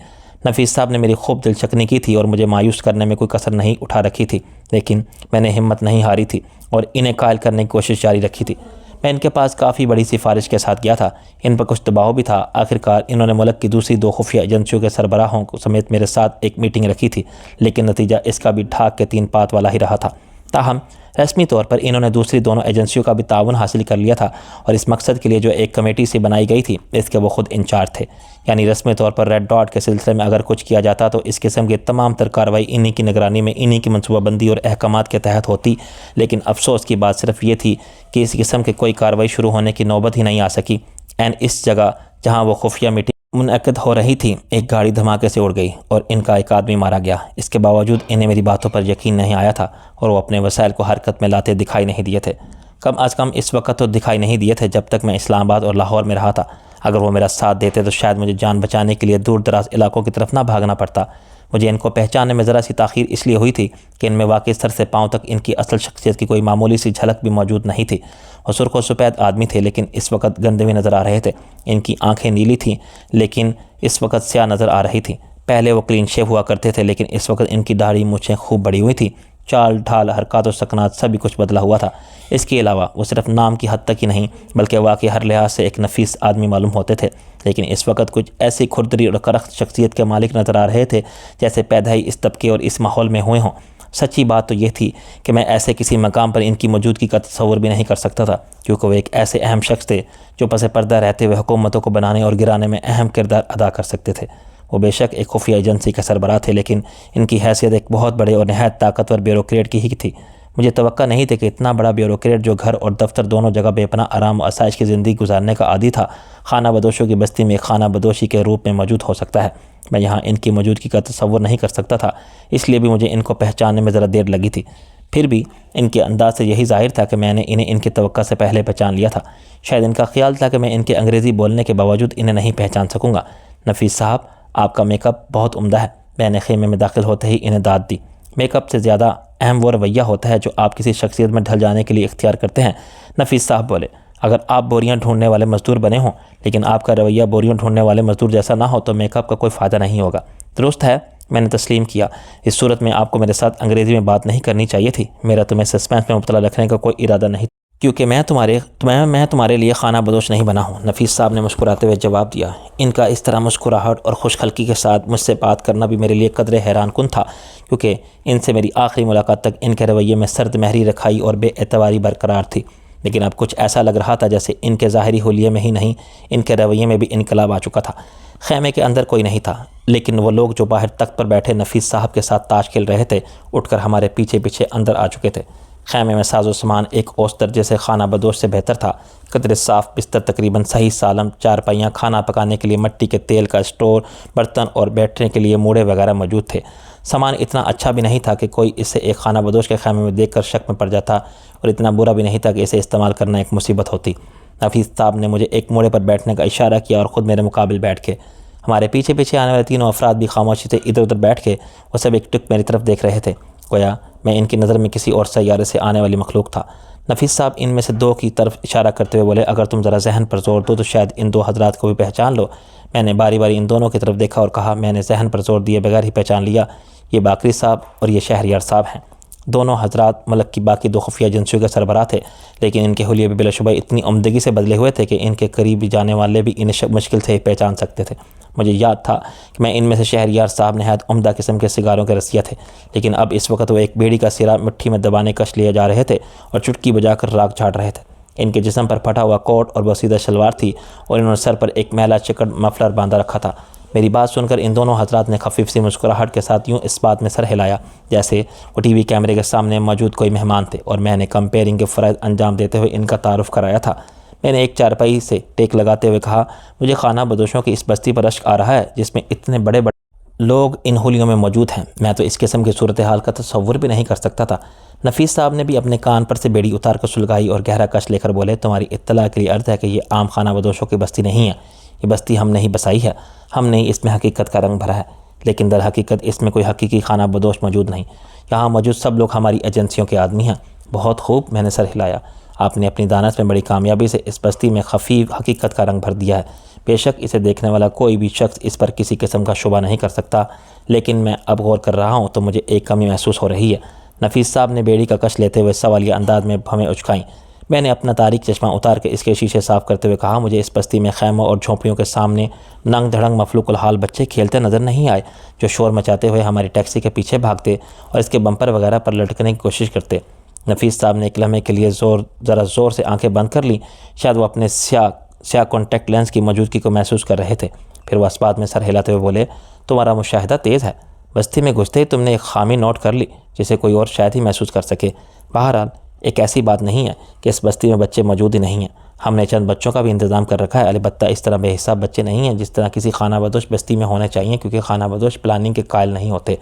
नफीस साहब ने मेरी खूब दिलचस्पी की थी और मुझे मायूस करने में कोई कसर नहीं उठा रखी थी, लेकिन मैंने हिम्मत नहीं हारी थी और इन्हें कायल करने की कोशिश जारी रखी थी। मैं इनके पास काफ़ी बड़ी सिफारिश के साथ गया था। इन पर कुछ दबाव भी था। आखिरकार इन्होंने मुल्क की दूसरी 2 खुफिया एजेंसियों के सरबराहों समेत मेरे साथ एक मीटिंग रखी थी, लेकिन नतीजा इसका भी ढाक के 3 पात वाला ही रहा था। ताहम रस्मी तौर पर इन्होंने दूसरी दोनों एजेंसियों का भी ताउन हासिल कर लिया था और इस मकसद के लिए जो एक कमेटी से बनाई गई थी, इसके वो खुद इंचार्ज थे। यानी रस्मी तौर पर रेड डॉट के सिलसिले में अगर कुछ किया जाता तो इस किस्म की तमाम तर कार्रवाई इन्हीं की निगरानी में, इन्हीं की मनसूबाबंदी और अहकामात के तहत होती। लेकिन अफसोस की बात सिर्फ ये थी कि इस किस्म की कोई कार्रवाई शुरू होने की नौबत ही नहीं आ सकी। एंड इस जगह जहाँ वो खुफिया मीटिंग मुनअक्किद हो रही थी, एक गाड़ी धमाके से उड़ गई और इनका एक आदमी मारा गया। इसके बावजूद इन्हें मेरी बातों पर यकीन नहीं आया था और वो अपने वसाइल को हरकत में लाते दिखाई नहीं दिए थे। कम अज़ कम इस वक्त तो दिखाई नहीं दिए थे जब तक मैं इस्लामाबाद और लाहौर में रहा था। अगर वो मेरा साथ देते तो शायद मुझे जान बचाने के लिए दूर दराज इलाकों की तरफ ना भागना पड़ता। मुझे इनको पहचानने में ज़रा सी ताख़ीर इसलिए हुई थी कि इनमें वाकई सर से पाँव तक इनकी असल शख्सियत की कोई मामूली सी झलक भी मौजूद नहीं थी। और सुर्ख व सफ़ेद आदमी थे, लेकिन इस वक्त गंदे भी नज़र आ रहे थे। इनकी आंखें नीली थीं, लेकिन इस वक्त स्याह नज़र आ रही थी। पहले वो क्लीन शेव हुआ करते थे, लेकिन इस वक्त इनकी दाढ़ी मूछें खूब बड़ी हुई थी। चाल ढाल, हरकत और सकनात सभी कुछ बदला हुआ था। इसके अलावा वो सिर्फ नाम की हद तक ही नहीं बल्कि वाकई हर लिहाज से एक नफीस आदमी मालूम होते थे। लेकिन इस वक्त कुछ ऐसी खुरदरी और करख्त शख्सियत के मालिक नज़र आ रहे थे जैसे पैदा ही इस तबके और इस माहौल में हुए हों। सच्ची बात तो ये थी कि मैं ऐसे किसी मकाम पर इनकी मौजूदगी का तस्वुर भी नहीं कर सकता था, क्योंकि वो एक ऐसे अहम शख्स थे जो पसे पर्दा रहते हुए हुकूमतों को बनाने और गिराने में अहम किरदार अदा कर सकते थे। वो बेशक एक खुफिया एजेंसी के सरबराह थे, लेकिन इनकी हैसियत एक बहुत बड़े और नहायत ताकतवर ब्यूरोक्रेट की ही थी। मुझे तवक्का नहीं थी कि इतना बड़ा ब्यूरोक्रेट जो घर और दफ्तर दोनों जगह बेपनाह आराम और आसाइश की ज़िंदगी गुजारने का आदी था, खाना बदोशों की बस्ती में खाना बदोशी के रूप में मौजूद हो सकता है। मैं यहाँ इनकी मौजूदगी का तस्वुर नहीं कर सकता था, इसलिए भी मुझे इनको पहचानने में ज़रा देर लगी थी। फिर भी इनके अंदाज से यही ज़ाहिर था कि मैंने इन्हें इनकी तवक्का से पहले पहचान लिया था। शायद इनका ख्याल था कि मैं इनके अंग्रेज़ी बोलने के बावजूद इन्हें नहीं पहचान सकूँगा। नफीस साहब, आपका मेकअप बहुत उम्दा है। मैंने खेमे में दाखिल होते ही इन्हें दाद दी। मेकअप से ज़्यादा अहम वो रवैया होता है जो आप किसी शख्सियत में ढल जाने के लिए इख्तियार करते हैं। नफीस साहब बोले, अगर आप बोरियां ढूंढने वाले मजदूर बने हों लेकिन आपका रवैया बोरियां ढूंढने वाले मजदूर जैसा ना हो तो मेकअप का कोई फ़ायदा नहीं होगा। दुरुस्त है, मैंने तस्लीम किया। इस सूरत में आपको मेरे साथ अंग्रेज़ी में बात नहीं करनी चाहिए थी। मेरा तुम्हें सस्पेंस में मुब्तला रखने का कोई इरादा नहीं, क्योंकि मैं तुम्हारे लिए खाना बदोश नहीं बना हूँ। नफीस साहब ने मुस्कुराते हुए जवाब दिया। इनका इस तरह मुस्कुराहट और खुशखल्की के साथ मुझसे बात करना भी मेरे लिए कदरे हैरान कुन था, क्योंकि इनसे मेरी आखिरी मुलाकात तक इनके रवैये में सर्द महरी रखाई और बेएतबारी बरकरार थी। लेकिन अब कुछ ऐसा लग रहा था जैसे इनके ज़ाहिरी हुलिये में ही नहीं, इनके रवैये में भी इनकलाब आ चुका था। खेमे के अंदर कोई नहीं था, लेकिन वो लोग जो बाहर तख्त पर बैठे नफीस साहब के साथ ताश खेल रहे थे, उठकर हमारे पीछे पीछे अंदर आ चुके थे। खेमे में साजो सामान एक औसत दर्जे से खाना बदोश से बेहतर था। कदरे साफ़ बिस्तर, तकरीबन सही सालम, चारपाइयाँ, खाना पकाने के लिए मिट्टी के तेल का स्टोर, बर्तन और बैठने के लिए मूड़े वगैरह मौजूद थे। सामान इतना अच्छा भी नहीं था कि कोई इसे एक खाना बदोश के खेमे में देखकर शक में पड़ जाता, और इतना बुरा भी नहीं था कि इसे इस्तेमाल करना एक मुसीबत होती। नफीस साहब ने मुझे एक मूड़े पर बैठने का इशारा किया और ख़ुद मेरे मुकाबिल बैठ के। हमारे पीछे पीछे आने वाले 3 अफराद भी खामोशी से इधर उधर बैठ के वो सब एक टुक मेरी तरफ देख रहे थे, गोया मैं इनकी नज़र में किसी और सैयारे से आने वाली मखलूक था। नफीस साहब इनमें से 2 की तरफ इशारा करते हुए बोले, अगर तुम ज़रा जहन पर जोर दो तो शायद इन 2 हजरात को भी पहचान लो। मैंने बारी बारी इन दोनों की तरफ देखा और कहा, मैंने जहन पर जोर दिए बगैर ही पहचान लिया, ये बाकरी साहब और ये शहरियार साहब हैं। दोनों हजरात मुल्क की बाकी 2 खुफिया एजेंसियों के सरबराह थे, लेकिन इनके हुलिये भी बिलाशुबा इतनी उम्दगी से बदले हुए थे कि इनके करीब जाने वाले भी इन्हें मुश्किल से ही पहचान सकते थे। मुझे याद था कि मैं इनमें से शहरियार साहब नहायत उम्दा किस्म के सिगारों के रसिया थे, लेकिन अब इस वक्त वो एक बीड़ी का सिरा मिट्टी में दबाने कश लिए जा रहे थे और चुटकी बजाकर राख झाड़ रहे थे। इनके जिस्म पर फटा हुआ कोट और बसीदा शलवार थी और इन्होंने सर पर एक मैला चिकट मफलर बांधा रखा था। मेरी बात सुनकर इन दोनों हजरात ने खफीफ सी मुस्कुराहट के साथ यूँ इस बात में सर हिलाया जैसे वो टीवी कैमरे के सामने मौजूद कोई मेहमान थे, और मैंने कंपेयरिंग के फ़र्ज़ अंजाम देते हुए इनका तारुफ़ कराया था। मैंने एक चारपाई से टेक लगाते हुए कहा, मुझे खाना बदोशों की इस बस्ती पर अश्क आ रहा है जिसमें इतने बड़े बड़े लोग इन हुलियों में मौजूद हैं। मैं तो इस किस्म की सूरत हाल का तसव्वुर भी नहीं कर सकता था। नफीस साहब ने भी अपने कान पर से बेड़ी उतार कर सुलगाई और गहरा कश लेकर बोले, तुम्हारी इत्तला के लिए अर्ज़ है कि ये आम खाना बदोशों की बस्ती नहीं है। ये बस्ती हमने ही बसाई है, हमने ही इसमें हकीकत का रंग भरा है, लेकिन दर हकीकत इसमें कोई हकीकी खाना बदोश मौजूद नहीं। यहाँ मौजूद सब लोग हमारी एजेंसियों के आदमी हैं। बहुत खूब, मैंने सर हिलाया। आपने अपनी दानत में बड़ी कामयाबी से इस बस्ती में खफी हकीकत का रंग भर दिया है। बेशक इसे देखने वाला कोई भी शख्स इस पर किसी किस्म का शुबा नहीं कर सकता, लेकिन मैं अब गौर कर रहा हूँ तो मुझे एक कमी महसूस हो रही है। नफीस साहब ने बेड़ी का कश लेते हुए सवालिया अंदाज में हमें उचकाई। मैंने अपना तारीख चश्मा उतार के इसके शीशे साफ़ करते हुए कहा, मुझे इस बस्ती में खैमों और झोंपड़ियों के सामने नंग धड़ंग मफलूकुल हाल बच्चे खेलते नज़र नहीं आए, जो शोर मचाते हुए हमारी टैक्सी के पीछे भागते और इसके बम्पर वगैरह पर लटकने की कोशिश करते। नफीस साहब ने एक लम्हे के लिए ज़रा ज़ोर से आंखें बंद कर लीं। शायद वो अपने स्याह कॉन्टैक्ट लेंस की मौजूदगी को महसूस कर रहे थे। फिर वह इस बात में सर हिलाते हुए बोले, तुम्हारा मुशाहिदा तेज़ है। बस्ती में घुसते ही तुमने एक खामी नोट कर ली जिसे कोई और शायद ही महसूस कर सके। बहरहाल एक ऐसी बात नहीं है कि इस बस्ती में बच्चे मौजूद ही नहीं हैं। हमने चंद बच्चों का भी इंतज़ाम कर रखा है, अलबत्ता इस तरह बेहिसाब बच्चे नहीं हैं जिस तरह किसी खाना बदोश बस्ती में होने चाहिए, क्योंकि खाना बदोश प्लानिंग के कायल नहीं होते।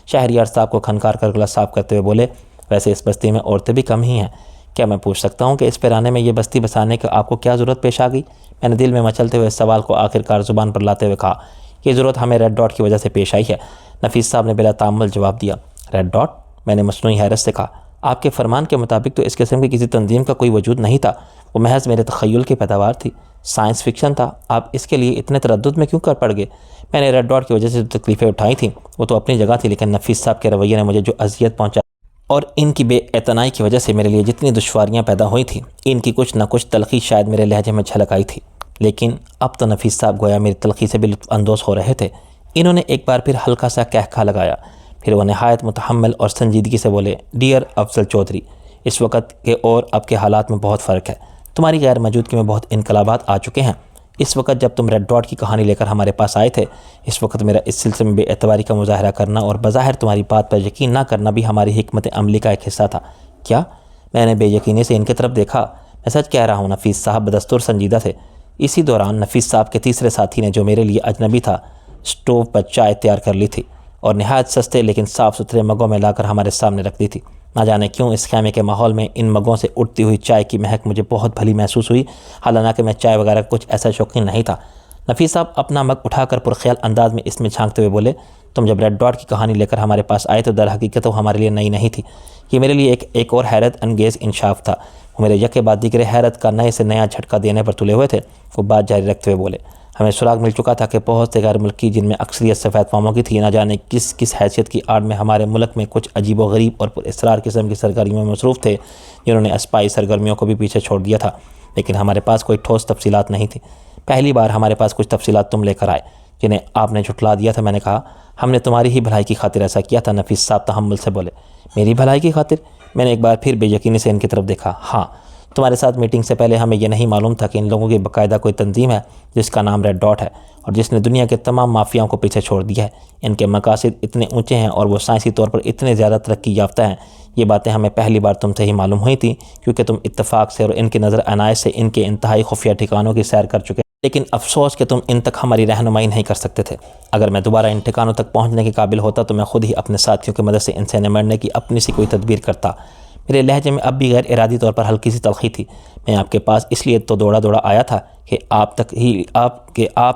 शहरियार साहब को खनकार कर गला साफ करते हुए बोले, वैसे इस बस्ती में औरतें भी कम ही हैं। क्या मैं पूछ सकता हूँ कि इस पैराने में ये बस्ती बसाने की आपको क्या ज़रूरत पेश आ गई? मैंने दिल में मचलते हुए इस सवाल को आखिरकार ज़ुबान पर लाते हुए कहा, ये ज़रूरत हमें रेड डॉट की वजह से पेश आई है। नफीस साहब ने बिला तामुल जवाब दिया। Red dot? मैंने मसनूई हैरत से कहा। आपके फरमान के मुताबिक तो इस किस्म की किसी तंजीम का कोई वजूद नहीं था, वो महज मेरे तख़य्युल की पैदावार थी, साइंस फिक्शन था। आप इसके लिए इतने तरद्दुद में क्यों कर पड़ गए? मैंने रेड डॉट की वजह से जो तकलीफ़ें उठाई थीं वो तो अपनी जगह थी, लेकिन नफीस साहब के रवैये ने मुझे जो अजियत पहुँचा और इनकी बेएतनाई की वजह से मेरे लिए जितनी दुश्वारियाँ पैदा हुई थीं, इनकी कुछ न कुछ तलखी शायद मेरे लहजे में झलक आई थी। लेकिन अब तो नफीस साहब गोया मेरी तलखी से भी लुत्फ़अंदोज़ हो रहे थे। इन्होंने एक बार फिर हल्का सा कहखा लगाया। फिर वो नहायत मुतहम्मिल और संजीदगी से बोले, डियर अफजल चौधरी, इस वक्त के और अब के हालात में बहुत फ़र्क है। तुम्हारी गैर मौजूदगी में बहुत इनकलाबात आ चुके हैं। इस वक्त जब तुम रेड डॉट की कहानी लेकर हमारे पास आए थे, इस वक्त मेरा इस सिलसिले में बेएतबारी का मुजाहरा करना और बज़ाहिर तुम्हारी बात पर यकीन ना करना भी हमारी हिकमत अमली का एक हिस्सा था। क्या? मैंने बेयकीनी से इनकी तरफ देखा। मैं सच कह रहा हूँ, नफीस साहब बदस्तूर संजीदा थे। इसी दौरान नफीस साहब के तीसरे साथी ने, जो मेरे लिए अजनबी था, स्टोव पर चाय तैयार कर ली थी और नहायत सस्ते लेकिन साफ़ सुथरे मगों में लाकर हमारे सामने रख दी थी। ना जाने क्यों इस खैमे के माहौल में इन मगों से उठती हुई चाय की महक मुझे बहुत भली महसूस हुई, हालांकि मैं चाय वगैरह कुछ ऐसा शौकीन नहीं था। नफीस साहब अपना मग उठाकर पुरख्याल अंदाज में इसमें झांकते हुए बोले, तुम जब रेड डॉट की कहानी लेकर हमारे पास आए तो दर हकीकत वो हमारे लिए नई नहीं थी। ये मेरे लिए एक और हैरत अंगेज़ इंशाफ था। वो मेरे यके बाद दीगरे हैरत का नए से नया झटका देने पर तुले हुए थे। वो बात जारी रखते हुए बोले, हमें सुराग मिल चुका था कि बहुत से गैर मुल्की, जिनमें अक्सरियत सफ़ेद फामों की थी, ना जाने किस किस हैसियत की आड़ में हमारे मुल्क में कुछ अजीब व गरीब और पुरअसरार किस्म की सरगर्मियों में मसरूफ़ थे, जिन्होंने अस्पाई सरगर्मियों को भी पीछे छोड़ दिया था। लेकिन हमारे पास कोई ठोस तफसीलात नहीं थी। पहली बार हमारे पास कुछ तफसीलात तुम लेकर आए, जिन्हें आपने झुठला दिया था। मैंने कहा, हमने तुम्हारी ही भलाई की खातिर ऐसा किया था। नफीस साहब तहम्मुल से बोले, मेरी भलाई की खातिर? मैंने एक बार फिर बेयकीनी से इनकी तरफ देखा। हाँ, तुम्हारे साथ मीटिंग से पहले हमें यह नहीं मालूम था कि इन लोगों की बाकायदा कोई तंजीम है जिसका नाम रेड डॉट है और जिसने दुनिया के तमाम माफियाओं को पीछे छोड़ दिया है। इनके मकासद इतने ऊंचे हैं और वो साइंसी तौर पर इतने ज़्यादा तरक्की याफ्ता हैं। ये बातें हमें पहली बार तुमसे ही मालूम हुई थी, क्योंकि तुम इत्तफाक से और इनकी नज़र अनायत से इनके इंतहाई खुफिया ठिकानों की सैर कर चुके। लेकिन अफसोस कि तुम इन तक हमारी रहनुमाई नहीं कर सकते थे। अगर मैं दोबारा इन ठिकानों तक पहुँचने के काबिल होता तो मैं खुद ही अपने साथियों की मदद से इनसे निमटने की अपनी सी कोई तदबीर करता। मेरे लहजे में अब भी गैर इरादी तौर पर हल्की सी तलखी थी। मैं आपके पास इसलिए तो दौड़ा दौड़ा आया था कि आप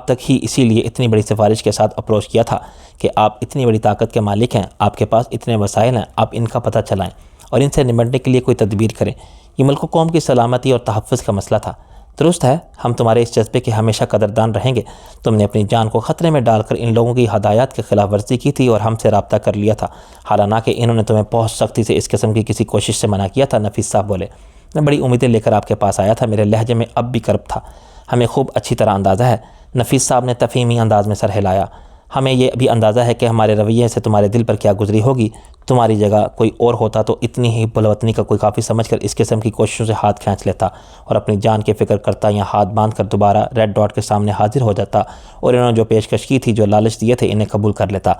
तक ही इसीलिए इतनी बड़ी सिफारिश के साथ अप्रोच किया था कि आप इतनी बड़ी ताकत के मालिक हैं, आपके पास इतने वसाइल हैं, आप इनका पता चलाएं और इनसे निमटने के लिए कोई तदबीर करें। ये मुल्क कौम की सलामती और तहफ़्फ़ुज़ का मसला था। दुरुस्त है, हम तुम्हारे इस जज्बे के हमेशा कदरदान रहेंगे। तुमने अपनी जान को ख़तरे में डालकर इन लोगों की हदायत के ख़िलाफ़ वर्जी की थी और हमसे रब्ता कर लिया था, हालांकि इन्होंने तुम्हें बहुत सख्ती से इस किस्म की किसी कोशिश से मना किया था। नफीस साहब बोले, मैं बड़ी उम्मीदें लेकर आपके पास आया था। मेरे लहजे में अब भी कर्ब था। हमें खूब अच्छी तरह अंदाज़ा है। नफीस साहब ने तफ़हीमी अंदाज में सर हिलाया। हमें यह भी अंदाज़ा है कि हमारे रवैये से तुम्हारे दिल पर क्या गुजरी होगी। तुम्हारी जगह कोई और होता तो इतनी ही बुलवतनी का कोई काफ़ी समझकर इस किस्म की कोशिशों से हाथ खींच लेता और अपनी जान की फ़िक्र करता या हाथ बांध कर दोबारा रेड डॉट के सामने हाजिर हो जाता और इन्होंने जो पेशकश की थी, जो लालच दिए थे, इन्हें कबूल कर लेता।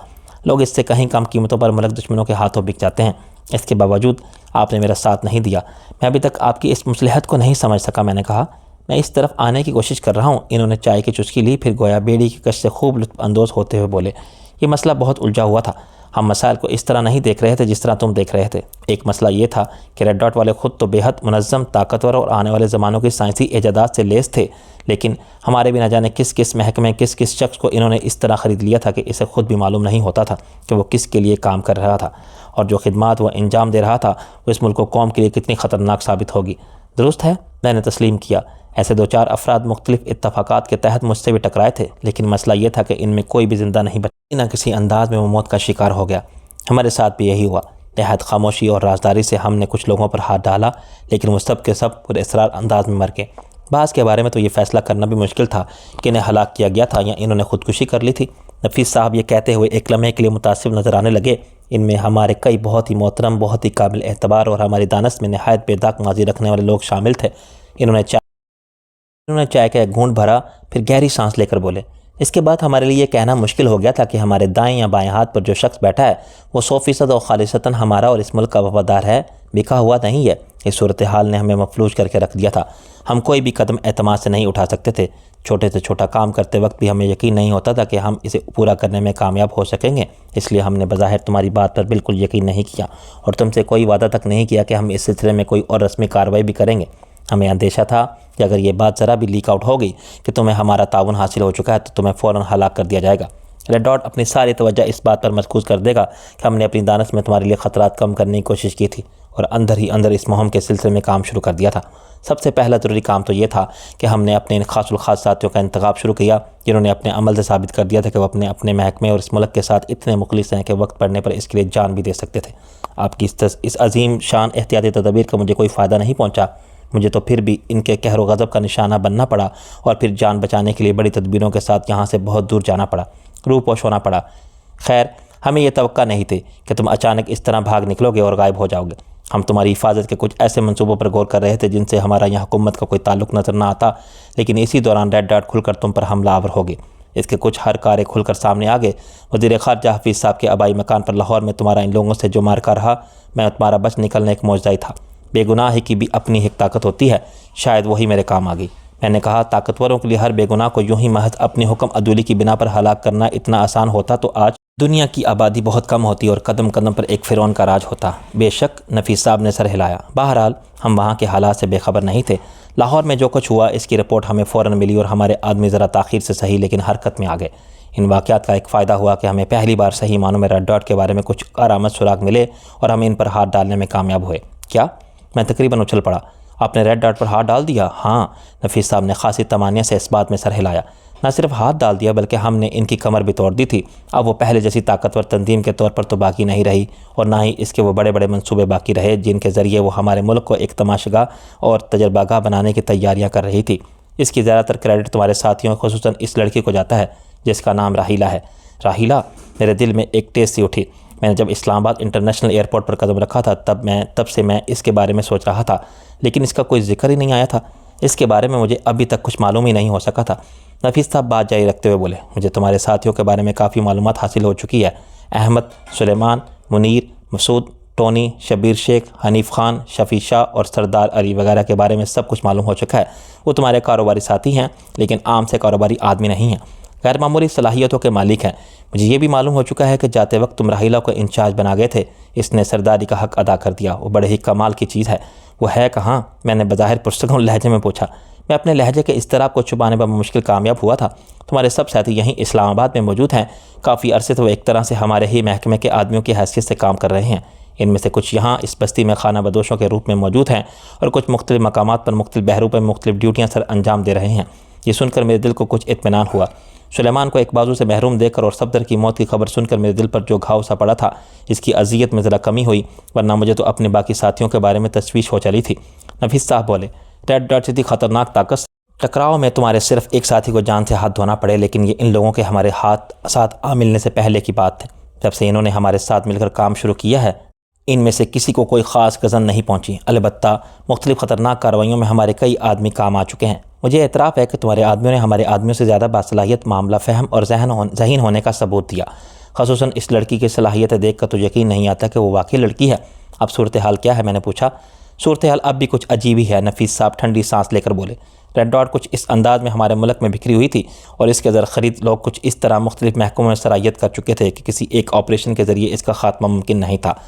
लोग इससे कहीं कम कीमतों पर मुल्क दुश्मनों के हाथों बिक जाते हैं। इसके बावजूद आपने मेरा साथ नहीं दिया। मैं अभी तक आपकी इस मुसलहत को नहीं समझ सका। मैंने कहा, मैं इस तरफ आने की कोशिश कर रहा हूँ। इन्होंने चाय की चुस्की ली, फिर गोया बेड़ी की कश से खूब लुत्फ़अंदोज़ होते हुए बोले, ये मसला बहुत उलझा हुआ था। हम मसाइल को इस तरह नहीं देख रहे थे जिस तरह तुम देख रहे थे। एक मसला ये था कि रेड डॉट वाले ख़ुद तो बेहद मुनज़्ज़म, ताकतवर और आने वाले ज़मानों की साइंसी ईजादात से लेस थे, लेकिन हमारे भी न जाने किस किस महकमे किस किस शख्स को इन्होंने इस तरह ख़रीद लिया था कि इसे ख़ुद भी मालूम नहीं होता था कि वो किस के लिए काम कर रहा था और जो खिदमात वह अंजाम दे रहा था वो इस मुल्क कौम के लिए कितनी ख़तरनाक साबित होगी। दुरुस्त है, मैंने तस्लीम किया। ऐसे 2-4 अफराद मुख्तलिफ इत्तफ़ाक़ात के तहत मुझसे भी टकराए थे, लेकिन मसला ये था कि इनमें कोई भी ज़िंदा नहीं बचा। न किसी अंदाज में वो मौत का शिकार हो गया। हमारे साथ भी यही हुआ। बेहद खामोशी और राजदारी से हमने कुछ लोगों पर हाथ डाला, लेकिन वो सब के सब पुरअसरार अंदाज में मर गए। बाज़ के बारे में तो ये फ़ैसला करना भी मुश्किल था कि इन्हें हलाक किया गया था या इन्होंने ख़ुदकुशी कर ली थी। नफीस साहब ये कहते हुए एक लम्हे के लिए मुतासिब नज़र आने लगे। इनमें हमारे कई बहुत ही मोहतरम, बहुत ही काबिल एतबार और हमारी दानस में नहायत बेदाग माजी रखने वाले लोग शामिल थे। इन्होंने चाय का एक घूंट भरा, फिर गहरी सांस लेकर बोले, इसके बाद हमारे लिए कहना मुश्किल हो गया था कि हमारे दाएं या बाएं हाथ पर जो शख्स बैठा है वो 100% और खालिसतन हमारा और इस मुल्क का वफादार है, बिका हुआ नहीं है। इस सूरत हाल ने हमें मफलूज करके रख दिया था। हम कोई भी कदम एतमाद से नहीं उठा सकते थे। छोटे से छोटा काम करते वक्त भी हमें यकीन नहीं होता था कि हम इसे पूरा करने में कामयाब हो सकेंगे। इसलिए हमने बज़ाहिर तुम्हारी बात पर बिल्कुल यकीन नहीं किया और तुमसे कोई वादा तक नहीं किया कि हम इस सिलसिले में कोई और रस्मी कार्रवाई भी करेंगे। हमें अंदेशा था कि अगर ये बात ज़रा भी लीक आउट हो गई कि तुम्हें हमारा ताउन हासिल हो चुका है तो तुम्हें फ़ौरन हलाक कर दिया जाएगा। रेड डॉट अपनी सारी तवज्जो इस बात पर मरकूज़ कर देगा कि हमने अपनी दानस में तुम्हारे लिए ख़तरात कम करने की कोशिश की थी और अंदर ही अंदर इस मुहिम के सिलसिले में काम शुरू कर दिया था। सबसे पहला ज़रूरी काम तो ये था कि हमने अपने इन खासुल खास साथियों का इंतखाब शुरू किया जिन्होंने अपने अमल से साबित कर दिया था कि वो अपने महकमे और इस मुल्क के साथ इतने मुखलिस हैं कि वक्त पड़ने पर इसके लिए जान भी दे सकते थे। आपकी इस अजीम शान एहतियाती तदबीर का मुझे कोई फ़ायदा नहीं पहुँचा। मुझे तो फिर भी इनके कहर व गज़ब का निशाना बनना पड़ा और फिर जान बचाने के लिए बड़ी तदबीरों के साथ यहाँ से बहुत दूर जाना पड़ा, रूपोश होना पड़ा। खैर, हमें यह तवक्का नहीं थी कि तुम अचानक इस तरह भाग निकलोगे और गायब हो जाओगे। हम तुम्हारी हिफाजत के कुछ ऐसे मंसूबों पर गौर कर रहे थे जिनसे हमारा यहाँ हुकूमत का कोई ताल्लुक़ नज़र ना आता, लेकिन इसी दौरान रेड डॉट खुलकर तुम पर हमला आवर हो गए। इसके कुछ हर कार्य खुलकर सामने आ गए। वज़ीर ख़ारजा हफीज़ साहब के आबाई मकान पर लाहौर में तुम्हारा इन लोगों से जो मार्का रहा, मैं तुम्हारा बच निकलना एक मौजज़ा ही था। बेगुनाही की भी अपनी एक ताकत होती है, शायद वही मेरे काम आ गई। मैंने कहा, ताकतवरों के लिए हर बेगुनाह को यूं ही महज अपने हुक्म अदूली की बिना पर हलाक करना इतना आसान होता तो आज दुनिया की आबादी बहुत कम होती और कदम कदम पर एक फ़िरौन का राज होता। बेशक, नफीस साहब ने सर हिलाया। बहरहाल, हम वहाँ के हालात से बेखबर नहीं थे। लाहौर में जो कुछ हुआ इसकी रिपोर्ट हमें फ़ौरन मिली और हमारे आदमी ज़रा ताख़ीर से सही लेकिन हरकत में आ गए। इन वाक़यात का एक फ़ायदा हुआ कि हमें पहली बार सही मानों में रेड डॉट के बारे में कुछ आरामद सुराग मिले और हम इन पर हाथ डालने में कामयाब हुए। क्या? मैं तकरीबन उछल पड़ा। आपने रेड डॉट पर हाथ डाल दिया? हाँ, नफीस साहब ने खासी तमानिया से इस बात में सर हिलाया। न सिर्फ हाथ डाल दिया बल्कि हमने इनकी कमर भी तोड़ दी थी। अब वो पहले जैसी ताकतवर तंजीम के तौर पर तो बाकी नहीं रही और ना ही इसके वो बड़े बड़े मंसूबे बाकी रहे जिनके ज़रिए वो हमारे मुल्क को एक तमाशगाह और तजर्बागाह बनाने की तैयारियाँ कर रही थी। इसकी ज़्यादातर क्रेडिट तुम्हारे साथियों, खुसूसन इस लड़की को जाता है जिसका नाम राहीला है। राहीला? मेरे दिल में एक तेज़ सी उठी। मैंने जब इस्लामाबाद इंटरनेशनल एयरपोर्ट पर कदम रखा था तब से मैं इसके बारे में सोच रहा था, लेकिन इसका कोई जिक्र ही नहीं आया था। इसके बारे में मुझे अभी तक कुछ मालूम ही नहीं हो सका था। नफीस साहब बात जारी रखते हुए बोले, मुझे तुम्हारे साथियों के बारे में काफ़ी मालूमात हासिल हो चुकी है। अहमद, सुलेमान, मुनीर, मसूद, टोनी, शबीर शेख, हनीफ खान, शफ़ी शाह और सरदार अली वगैरह के बारे में सब कुछ मालूम हो चुका है। वो तुम्हारे कारोबारी साथी हैं, लेकिन आम से कारोबारी आदमी नहीं हैं, गैर मामूली सलाहियतों के मालिक हैं। मुझे ये भी मालूम हो चुका है कि जाते वक्त तुम राहीला को इंचार्ज बना गए थे। इसने सरदारी का हक़ अदा कर दिया। वो बड़े ही कमाल की चीज़ है। वो है कहाँ? मैंने बज़ाहिर पुरसकून लहजे में पूछा। मैं अपने लहजे के इस्तिराब को छुपाने पर मुश्किल कामयाब हुआ था। तुम्हारे सब साथी यहीं इस्लामाबाद में मौजूद हैं। काफ़ी अरसे तो एक तरह से हमारे ही महकमे के आदमियों की हैसियत से काम कर रहे हैं। इनमें से कुछ यहाँ इस बस्ती में खाना बदोशों के रूप में मौजूद हैं और कुछ मुख्तलिफ मकामात पर मुख्तलिफ बहरूप में मुख्तलिफ ड्यूटियाँ सर अंजाम दे रहे हैं। ये सुनकर मेरे दिल को कुछ इत्मीनान हुआ। सुलेमान को एक बाजू से महरूम देखकर और सफदर की मौत की खबर सुनकर मेरे दिल पर जो घाव सा पड़ा था, इसकी अजियत में ज़रा कमी हुई, वरना मुझे तो अपने बाकी साथियों के बारे में तशवीश हो चली थी। नफीस साहब बोले, रेड डॉट इतनी ख़तरनाक ताकत, टकराव में तुम्हारे सिर्फ एक साथी को जान से हाथ धोना पड़े, लेकिन ये इन लोगों के हमारे हाथ साथ आ मिलने से पहले की बात है। जब से इन्होंने हमारे साथ मिलकर काम शुरू किया है, इनमें से किसी को कोई ख़ास गज़न नहीं पहुंची। अलबत्ता मुख्तलिफ़ ख़तरनाक कार्रवाइयों में हमारे कई आदमी काम आ चुके हैं। मुझे एतराफ़ है कि तुम्हारे आदमियों ने हमारे आदमियों से ज़्यादा बासलाहियत, मामला फ़हम और ज़हीन होने का सबूत दिया। ख़ुसूसन इस लड़की की सलाहियतें देख कर तो यकीन नहीं आता कि वो वाकई लड़की है। अब सूरत हाल क्या है? मैंने पूछा। सूरत हाल अब भी कुछ अजीब ही है, नफीस साहब ठंडी सांस लेकर बोले। रेड डॉट कुछ इस अंदाज में हमारे मुल्क में बिखरी हुई थी और इसके ज़र ख़रीद लोग कुछ इस तरह मुख्तलिफ महकमों में सराहियत कर चुके थे कि किसी एक ऑपरेशन के ज़रिए इसका खात्मा मुमकिन नहीं था।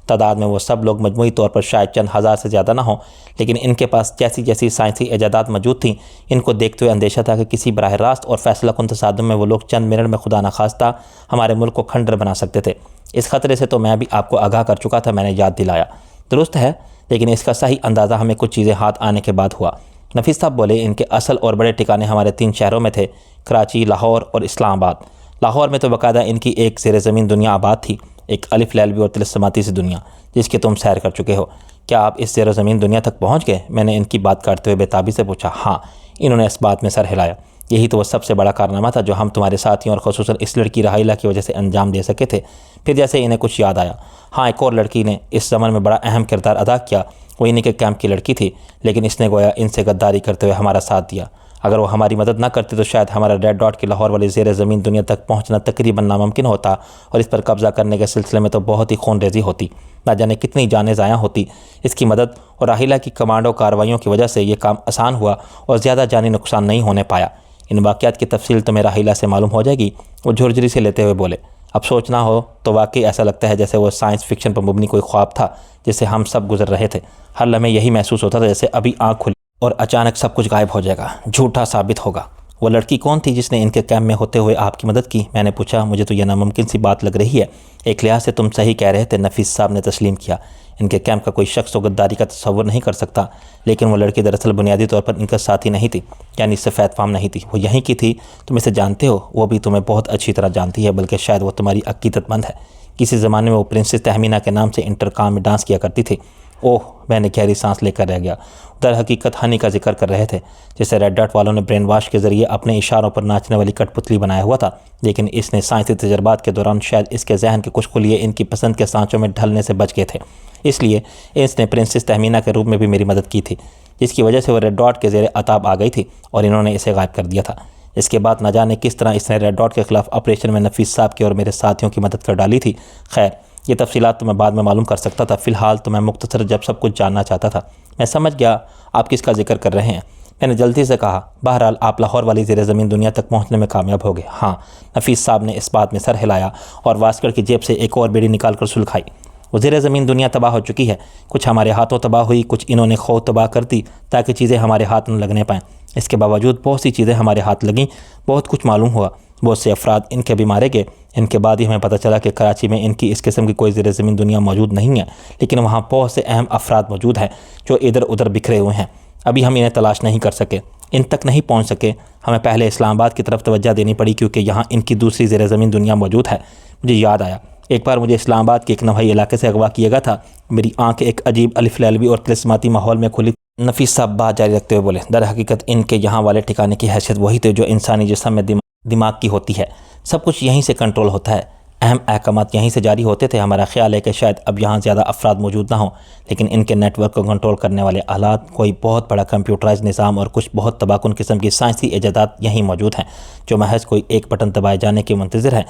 तादाद में वो सब लोग मजमूई तौर पर शायद चंद हज़ार से ज़्यादा ना हों, लेकिन इनके पास जैसी जैसी साइंसी ईजादात मौजूद थीं, इनको देखते हुए अंदेशा था कि किसी बराह रास्त और फैसला कुन तसादुम में वो लोग चंद मिनट में खुदा न खास्ता हमारे मुल्क को खंडर बना सकते थे। इस ख़तरे से तो मैं भी आपको आगाह कर चुका था, मैंने याद दिलाया। दुरुस्त है, लेकिन इसका सही अंदाज़ा हमें कुछ चीज़ें हाथ आने के बाद हुआ। नफीस साहब बोले, इनके असल और बड़े ठिकाने हमारे 3 शहरों में थे, कराची, लाहौर और इस्लामाबाद। लाहौर में तो बाकायदा इनकी एक ज़ेर ज़मीन दुनिया आबाद थी, एक अलिफ लैलवी और तिलस्माती सी दुनिया जिसकी तुम सैर कर चुके हो। क्या आप इस ज़ेर ज़मीन दुनिया तक पहुँच गए? मैंने इनकी बात काटते हुए बेताबी से पूछा। हाँ, इन्होंने इस बात में सर हिलाया। यही तो वह सबसे बड़ा कारनामा था जो हम तुम्हारे साथियों और ख़ुसूसन इस लड़की राहिला की वजह से अंजाम दे सके थे। फिर जैसे इन्हें कुछ याद आया, हाँ, एक और लड़की ने इस ज़मन में बड़ा अहम किरदार अदा किया। वो इन्हीं के कैंप की लड़की थी, लेकिन इसने गोया इनसे गद्दारी करते हुए हमारा साथ दिया। अगर वो हमारी मदद न करती तो शायद हमारा रेड डॉट की लाहौर वाली ज़ेर ज़मीन दुनिया तक पहुंचना तकरीबन नामुमकिन होता और इस पर कब्ज़ा करने के सिलसिले में तो बहुत ही खूनरेज़ी होती, ना जाने कितनी जानें ज़ाया होती। इसकी मदद और राहिला की कमांडो कार्रवाइयों की वजह से ये काम आसान हुआ और ज़्यादा जानी नुकसान नहीं होने पाया। इन वाक़यात की तफसील तुम्हें राहिला से मालूम हो जाएगी। वो झुरझुरी से लेते हुए बोले। अब सोचना हो तो वाकई ऐसा लगता है जैसे वो साइंस फिक्शन पर मुबनी कोई ख्वाब था जिससे हम सब गुजर रहे थे। हर लम्हे यही महसूस होता था जैसे अभी आँख खुली और अचानक सब कुछ गायब हो जाएगा, झूठा साबित होगा। वो लड़की कौन थी जिसने इनके कैंप में होते हुए आपकी मदद की? मैंने पूछा। मुझे तो यह नामुमकिन सी बात लग रही है। एक लिहाज से तुम सही कह रहे थे, नफीस साहब ने तस्लीम किया। इनके कैंप का कोई शख्स गद्दारी का तस्वर नहीं कर सकता, लेकिन वो लड़की दरअसल बुनियादी तौर पर इनका साथी नहीं थी, यानी सफ़ेद फार्म नहीं थी। वो यहीं की थी, तुम इसे जानते हो, वो भी तुम्हें बहुत अच्छी तरह जानती है, बल्कि शायद वो तुम्हारी अकीदतमंद है। किसी ज़माने में वो प्रिंसेस तहमीना के नाम से इंटरकाम में डांस किया करती थी। ओह, मैंने गहरी सांस लेकर रह गया। दर हकीकत हनी का जिक्र कर रहे थे, जिसे रेड डॉट वालों ने ब्रेन वाश के ज़रिए अपने इशारों पर नाचने वाली कठपुतली बनाया हुआ था, लेकिन इसने साइंसी तजर्बात के दौरान शायद इसके जहन के कुछ खुलिए इनकी पसंद के सांचों में ढलने से बच गए थे। इसलिए इसने प्रिंसेस तहमीना के रूप में भी मेरी मदद की थी, जिसकी वजह से वह रेड डॉट के ज़ेरे अताब आ गई थी और इन्होंने इसे गायब कर दिया था। इसके बाद न जाने किस तरह इसने रेड डॉट के ख़िलाफ़ ऑपरेशन में नफीस साहब की और मेरे साथियों की मदद कर डाली थी। खैर, ये तफसीलात तो मैं बाद में मालूम कर सकता था। फ़िलहाल तो मैं मुख्तसर जब सब कुछ जानना चाहता था। मैं समझ गया आप किसका जिक्र कर रहे हैं, मैंने जल्दी से कहा। बहरहाल आप लाहौर वाली ज़ेर ज़मीन दुनिया तक पहुंचने में कामयाब हो गए। हाँ, नफीस साहब ने इस बात में सर हिलाया और वास्कर की जेब से एक और बेड़ी निकाल कर सुलखाई। वो ज़ेर ज़मीन दुनिया तबाह हो चुकी है। कुछ हमारे हाथों तबाह हुई, कुछ इन्होंने खो तबाह कर दी ताकि चीज़ें हमारे हाथ न लगने पाएँ। इसके बावजूद बहुत सी चीज़ें हमारे हाथ लगीं, बहुत कुछ मालूम हुआ। बहुत से अफराद इनके भी मारे गए। इनके बाद ही हमें पता चला कि कराची में इनकी इस किस्म की कोई ज़ेर ज़मीन दुनिया मौजूद नहीं है, लेकिन वहाँ बहुत से अहम अफराद मौजूद हैं जो इधर उधर बिखरे हुए हैं। अभी हम इन्हें तलाश नहीं कर सके, इन तक नहीं पहुँच सके। हमें पहले इस्लामाबाद की तरफ तवज्जो देनी पड़ी क्योंकि यहाँ इनकी दूसरी ज़ेर ज़मीन दुनिया मौजूद है। मुझे याद आया, एक बार मुझे इस्लामाबाद के एक नवाई इलाके से अगवा किया गया था। मेरी आँखें एक अजीब अलिफ लैलवी और तिलस्माती माहौल में खुली। नफीस साहब बात जारी रखते हुए बोले, दर हकीकत इनके यहाँ वाले ठिकाने की हैसियत वही थी जो इंसानी जिस्म में दिमाग की होती है। सब कुछ यहीं से कंट्रोल होता है, अहम अहकामात यहीं से जारी होते थे। हमारा ख्याल है कि शायद अब यहाँ ज़्यादा अफराद मौजूद ना हों, लेकिन इनके नेटवर्क को कंट्रोल करने वाले आलात, कोई बहुत बड़ा कंप्यूटराइज निज़ाम और कुछ बहुत तबाकुन किस्म की साइंसी इजादात यहीं मौजूद हैं जो महज कोई एक बटन दबाए जाने के मुंतज़िर हैं।